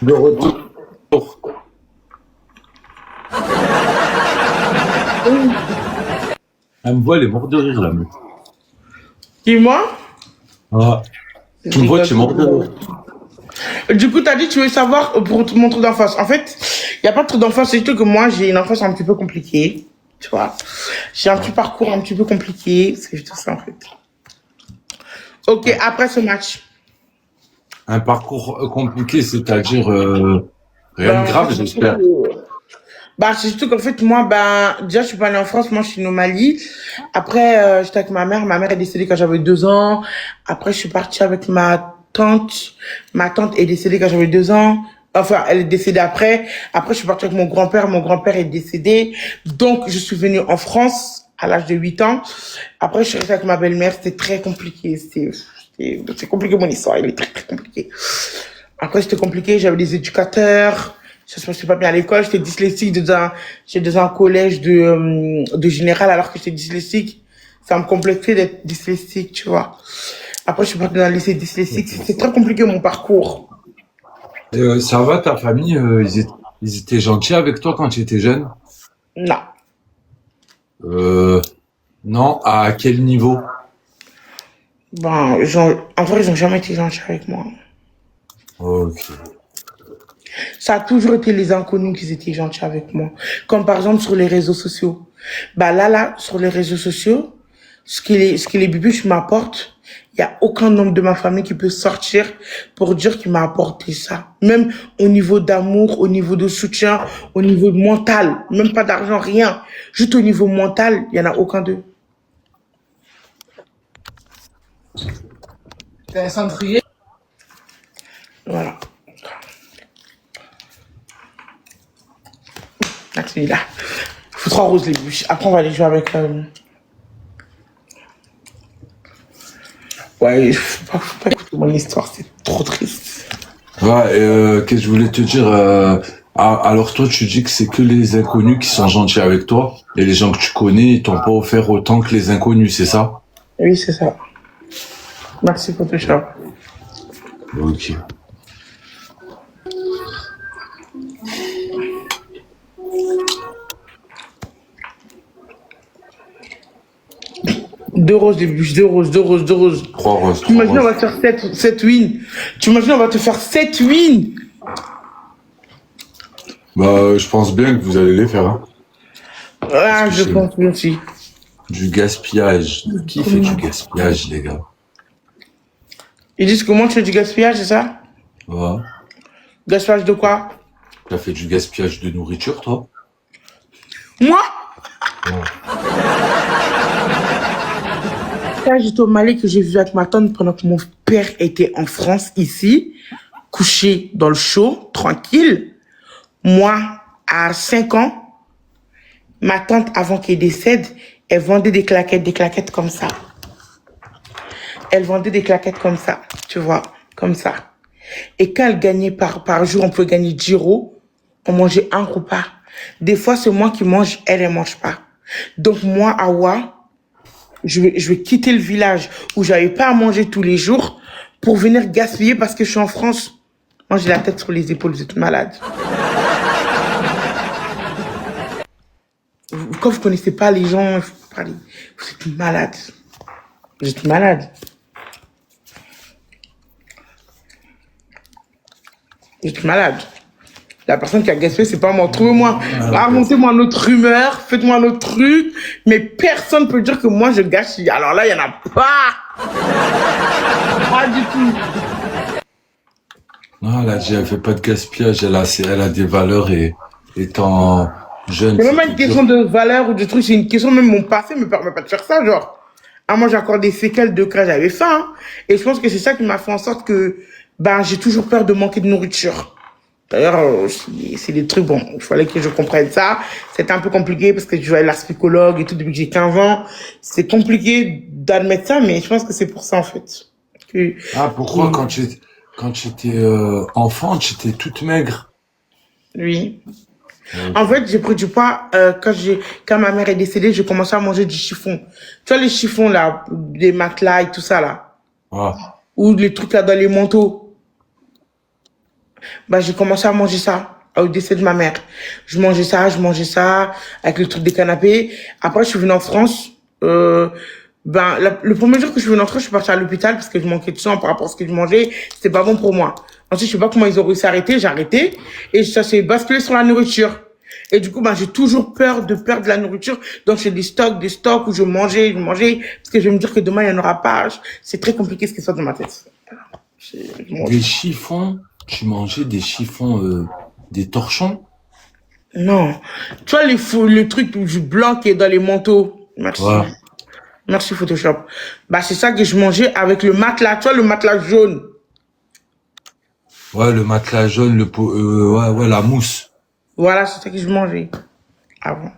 De retour. Elle me voit, elle est morte de rire, là, meuf. Dis-moi. Ah. Tu me vois, tu es mort de rire. Du coup, t'as dit que tu veux savoir pour mon trou d'enfance. En fait, il n'y a pas de trou d'enfance, c'est juste que moi, j'ai une enfance un petit peu compliquée. Tu vois. J'ai un petit parcours un petit peu compliqué. C'est juste ça, en fait. Ok, après ce match. Un parcours compliqué, c'est-à-dire rien de Ben, grave, j'espère. bah, c'est surtout qu'en fait, moi, ben, déjà, je suis pas née en France, moi, je suis née au Mali. Après, j'étais avec ma mère est décédée quand j'avais 2 ans. Après, je suis partie avec ma tante. Ma tante est décédée quand j'avais 2 ans. Enfin, elle est décédée après. Après, je suis partie avec mon grand-père est décédé. Donc, je suis venue en France à l'âge de 8 ans. Après, je suis restée avec ma belle-mère, c'était très compliqué. C'est compliqué mon histoire, il est très, très compliqué. Après, c'était compliqué, j'avais des éducateurs, ça se passait pas bien à l'école, j'étais dyslexique j'étais dans un collège de général alors que j'étais dyslexique. Ça me complexait d'être dyslexique, tu vois. Après, je suis partie dans le lycée dyslexique, c'est très compliqué mon parcours. Ça va, ta famille, ils étaient gentils avec toi quand tu étais jeune? Non. Non, à quel niveau? Bon, en vrai, ils ont jamais été gentils avec moi. Ok. Ça a toujours été les inconnus qui étaient gentils avec moi. Comme par exemple sur les réseaux sociaux. Bah là, sur les réseaux sociaux, ce que les bibiches m'apportent, il y a aucun membre de ma famille qui peut sortir pour dire qu'il m'a apporté ça. Même au niveau d'amour, au niveau de soutien, au niveau mental. Même pas d'argent, rien. Juste au niveau mental, il y en a aucun d'eux. T'es un cendrier. Voilà. Ah, celui-là. Faut 3 roses les bûches. Après, on va aller jouer avec... Ouais, faut pas écouter mon histoire, c'est trop triste. Ouais, qu'est-ce que je voulais te dire alors toi, tu dis que c'est que les inconnus qui sont gentils avec toi, et les gens que tu connais, ils t'ont pas offert autant que les inconnus, c'est ça? Oui, c'est ça. Merci Photoshop. Ok. Deux roses les bûches, deux roses, deux roses, deux roses. 3 roses, 3 T'imagines, on roses. va te faire 7 wins. T'imagines, on va te faire 7 wins. Bah, je pense bien que vous allez les faire, hein. Ah, que je c'est- pense bien aussi. Du gaspillage. Qui fait du gaspillage, les gars? Ils disent que moi, tu fais du gaspillage, c'est ça? Ouais. Gaspillage de quoi? T'as fait du gaspillage de nourriture, toi? Moi? Ouais. Quand j'étais au Mali, que j'ai vu avec ma tante pendant que mon père était en France, ici, couché dans le chaud, tranquille. Moi, à 5 ans, ma tante, avant qu'elle décède, elle vendait des claquettes comme ça. Elle vendait des claquettes comme ça, tu vois, comme ça. Et quand elle gagnait par jour, on peut gagner 10 euros, on mangeait un repas. Des fois, c'est moi qui mange, elle, elle mange pas. Donc moi, Awa, je vais quitter le village où j'avais pas à manger tous les jours pour venir gaspiller parce que je suis en France. Moi, j'ai la tête sur les épaules, vous êtes malade. Quand vous connaissez pas les gens, il faut parler. Vous êtes malade. Vous êtes malade. Vous êtes malade. La personne qui a gaspillé, c'est pas moi. Trouvez-moi, racontez-moi une autre rumeur, faites-moi un autre truc, mais personne peut dire que moi je gâchis. Alors là, il y en a pas. Pas du tout. Non, elle a dit, elle fait pas de gaspillage, elle a des valeurs et étant jeune, C'est même pas c'était une question dur. de valeur ou de truc, c'est une question même mon passé me permet pas de faire ça, genre. Ah, moi, j'ai encore des séquelles de quand j'avais faim, hein. Et je pense que c'est ça qui m'a fait en sorte que, ben, j'ai toujours peur de manquer de nourriture. D'ailleurs, c'est des trucs, bon, il fallait que je comprenne ça. C'était un peu compliqué parce que je vais à la psychologue et tout depuis que j'ai 15 ans. C'est compliqué d'admettre ça, mais je pense que c'est pour ça, en fait. Que, Ah, pourquoi quand tu étais enfant, tu étais toute maigre? oui. En Ok. fait, j'ai pris du poids quand ma mère est décédée, j'ai commencé à manger du chiffon. Tu vois les chiffons là, des matelas et tout ça là, Ah, ou les trucs là dans les manteaux. Bah j'ai commencé à manger ça au décès de ma mère. Je mangeais ça avec le truc des canapés. Après, je suis venue en France. Ben le premier jour que je suis venue en France, je suis partie à l'hôpital parce que je manquais de sang par rapport à ce que je mangeais. C'était pas bon pour moi. Ensuite, je sais pas comment ils ont réussi à arrêter. J'ai arrêté et ça s'est basculé sur la nourriture. Et du coup, ben, j'ai toujours peur de perdre la nourriture. Donc, j'ai des stocks où je mangeais, parce que je vais me dire que demain, il n'y en aura pas. C'est très compliqué ce qui sort de ma tête. Je des mange. chiffons, tu mangeais des chiffons, des torchons? Non. Tu vois, le truc du blanc qui est dans les manteaux. Merci. Ouais, Merci, Photoshop. Bah, c'est ça que je mangeais avec le matelas. Tu vois, le matelas jaune. ouais, le matelas jaune, ouais, ouais, la mousse. Voilà, c'est ça que je mangeais avant.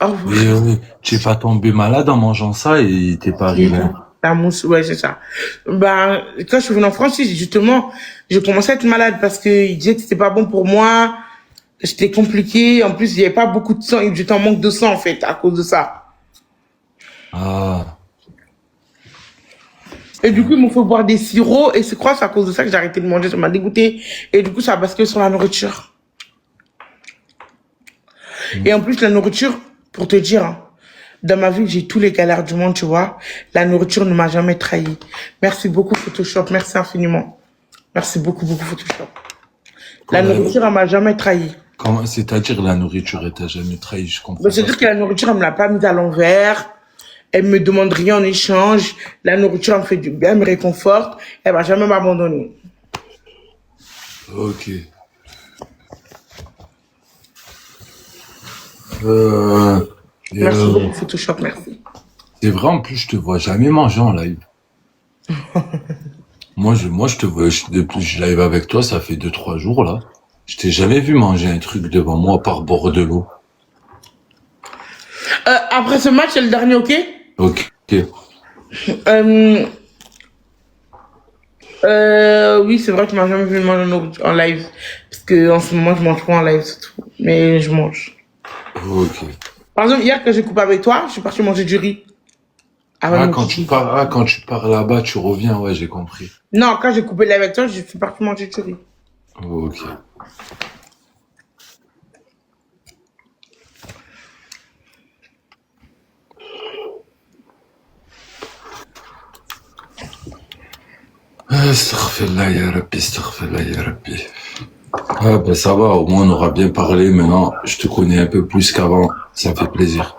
Au Et revoir. tu es pas tombé malade en mangeant ça et t'es pas Si. arrivé. La mousse, ouais, c'est ça. Ben, quand je suis venue en France, justement, j'ai commencé à être malade parce qu'ils disaient que c'était pas bon pour moi. C'était compliqué. En plus, il y avait pas beaucoup de sang. J'étais en manque de sang, en fait, à cause de ça. Ah, Et du coup, il me faut boire des sirops. Et c'est quoi, c'est à cause de ça que j'ai arrêté de manger. Ça m'a dégoûté. Et du coup, ça a basculé sur la nourriture. Et en plus, la nourriture, pour te dire, hein, dans ma vie, j'ai tous les galères du monde, tu vois. La nourriture ne m'a jamais trahi. Merci beaucoup, Photoshop. Merci infiniment. Merci beaucoup, beaucoup, Photoshop. La nourriture, elle m'a jamais trahi. c'est-à-dire la nourriture, elle t'a jamais trahi, je Ben, comprends pas. c'est-à-dire que la nourriture, elle me l'a pas mise à l'envers. Elle me demande rien en échange. La nourriture, elle me fait du bien, elle me réconforte. Elle va jamais m'abandonner. Ok. Euh, et, Merci beaucoup, Photoshop. Merci. c'est vrai, en plus, je te vois jamais manger en live. Moi, je te vois, depuis que je live avec toi, ça fait 2, 3 jours, là. Je t'ai jamais vu manger un truc devant moi par bord de l'eau. Après ce match, c'est le dernier, ok? Ok. Euh, oui, c'est vrai que tu m'as jamais vu manger en live. Parce que en ce moment, je mange pas en live, c'est tout. Mais je mange. Ok. Par exemple, hier, quand j'ai coupé avec toi, je suis parti manger du riz. Avec mon petit riz. Quand tu pars là-bas, tu reviens, ouais, j'ai compris. Non, quand j'ai coupé live avec toi, je suis parti manger du riz. Ok. Astaghfirullah ya Rabbi, astaghfirullah ya Rabbi. Ah ben ça va, au moins on aura bien parlé. Maintenant, je te connais un peu plus qu'avant. Ça fait plaisir.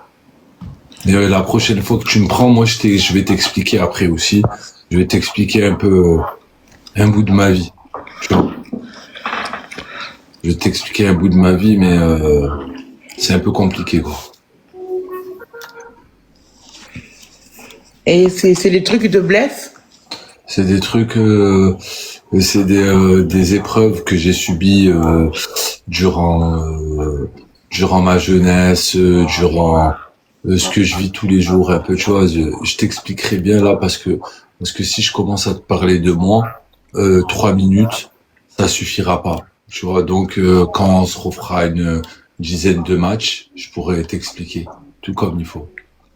Mais la prochaine fois que tu me prends, moi je vais t'expliquer après aussi. Je vais t'expliquer un peu un bout de ma vie. Tu vois. Je vais t'expliquer un bout de ma vie, mais c'est un peu compliqué quoi. Et c'est des trucs qui te blessent. C'est des trucs, c'est des épreuves que j'ai subies durant durant ma jeunesse, durant ce que je vis tous les jours un peu. Tu vois, je t'expliquerai bien là parce que si je commence à te parler de moi, 3 minutes, ça suffira pas. Tu vois, donc quand on se refera une dizaine de matchs, je pourrais t'expliquer tout comme il faut.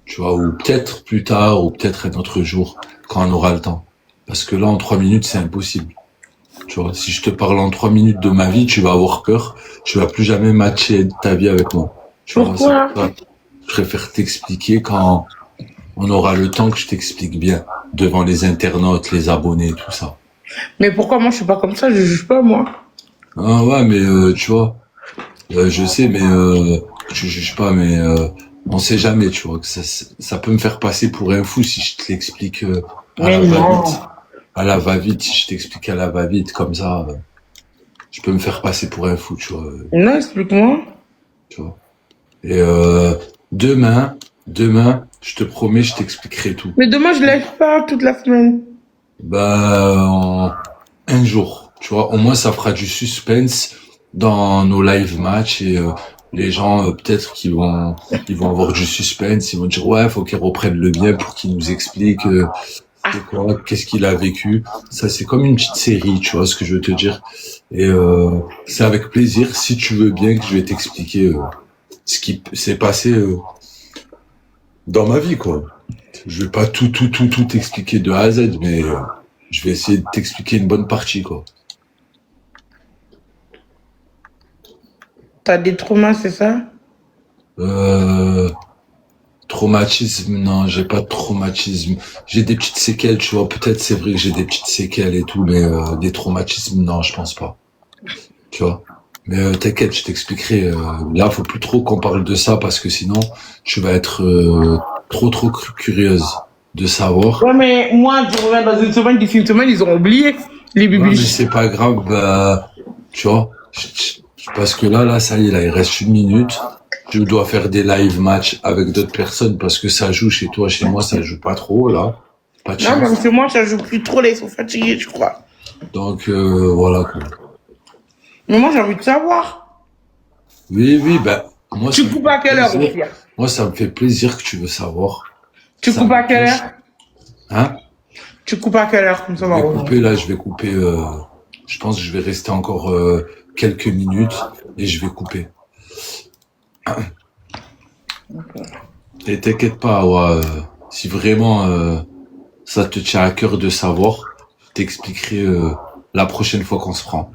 Tu vois, ou peut-être plus tard, ou peut-être un autre jour, quand on aura le temps. Parce que là, en 3 minutes, c'est impossible. Tu vois, si je te parle en 3 minutes de ma vie, tu vas avoir peur. Tu vas plus jamais matcher ta vie avec moi. Tu vois, c'est Pourquoi? pour ça que je préfère t'expliquer quand on aura le temps que je t'explique bien. Devant les internautes, les abonnés, tout ça. Mais pourquoi moi je suis pas comme ça, je juge pas moi. Ah ouais, mais tu vois, je sais, mais je juge pas, mais on sait jamais, tu vois, que ça peut me faire passer pour un fou si je te l'explique à Mais la non. va-vite. À la va-vite, si je t'explique à la va-vite, comme ça, je peux me faire passer pour un fou, Non, explique-moi. tu vois. Et demain, je te promets, je t'expliquerai tout. Mais demain je lève pas toute la semaine. Bah, en un jour, tu vois, au moins ça fera du suspense dans nos live matchs et les gens peut-être ils vont avoir du suspense, ils vont dire ouais, faut qu'ils reprennent le bien pour qu'ils nous expliquent c'est quoi, qu'est-ce qu'il a vécu. Ça c'est comme une petite série, tu vois ce que je veux te dire. Et c'est avec plaisir si tu veux bien que je vais t'expliquer ce qui s'est passé dans ma vie quoi. Je vais pas tout expliquer de A à Z, mais je vais essayer de t'expliquer une bonne partie, quoi. T'as des traumas, c'est ça? Euh, traumatisme, non, j'ai pas de traumatisme. J'ai des petites séquelles, tu vois. Peut-être c'est vrai que j'ai des petites séquelles et tout, mais des traumatismes, non, je pense pas. Tu vois. Mais t'inquiète, je t'expliquerai. Là, faut plus trop qu'on parle de ça parce que sinon, tu vas être trop curieuse de savoir. Ouais, mais moi, je reviens dans une semaine, d'ici une semaine, ils ont oublié les Ouais, mais bibiches. c'est pas grave, tu vois. Parce que là, ça y est, là, il reste 1 minute. Je dois faire des live match avec d'autres personnes parce que ça joue chez toi, chez moi, ça joue pas trop, là. Pas de Non, mais chance. chez moi, ça joue plus trop, là, ils sont fatigués, je crois. Donc, voilà, quoi. Mais moi, j'ai envie de savoir. Oui, oui, ben, moi, ça Tu me coupes fait à quelle heure, au plaisir. pire? Moi, ça me fait plaisir que tu veux savoir. Tu Ça coupes à me quelle touche. heure? Hein? Tu coupes à quelle heure, comme ça, Je on va vais revenir. couper, là, je vais couper, je pense que je vais rester encore quelques minutes et je vais couper. Et t'inquiète pas, ouais, si vraiment ça te tient à cœur de savoir, je t'expliquerai la prochaine fois qu'on se prend.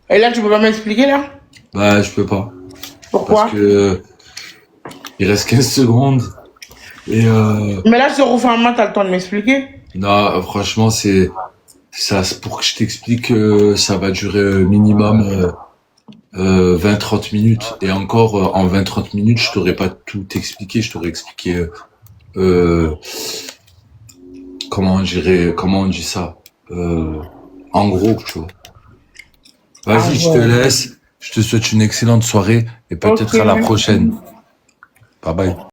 Et là, tu peux pas m'expliquer, là? Bah, je peux pas. Parce Pourquoi? que il reste 15 secondes. Et Mais là, je te refais un mat, t'as le temps de m'expliquer. non, franchement, c'est ça, pour que je t'explique, ça va durer minimum 20-30 minutes. Et encore, en 20-30 minutes, je t'aurais pas tout expliqué. Je t'aurais expliqué euh, comment on dit ça en gros, tu vois. Ah Vas-y, je te ouais. laisse. Je te souhaite une excellente soirée et Ok. peut-être à la prochaine. Bye bye.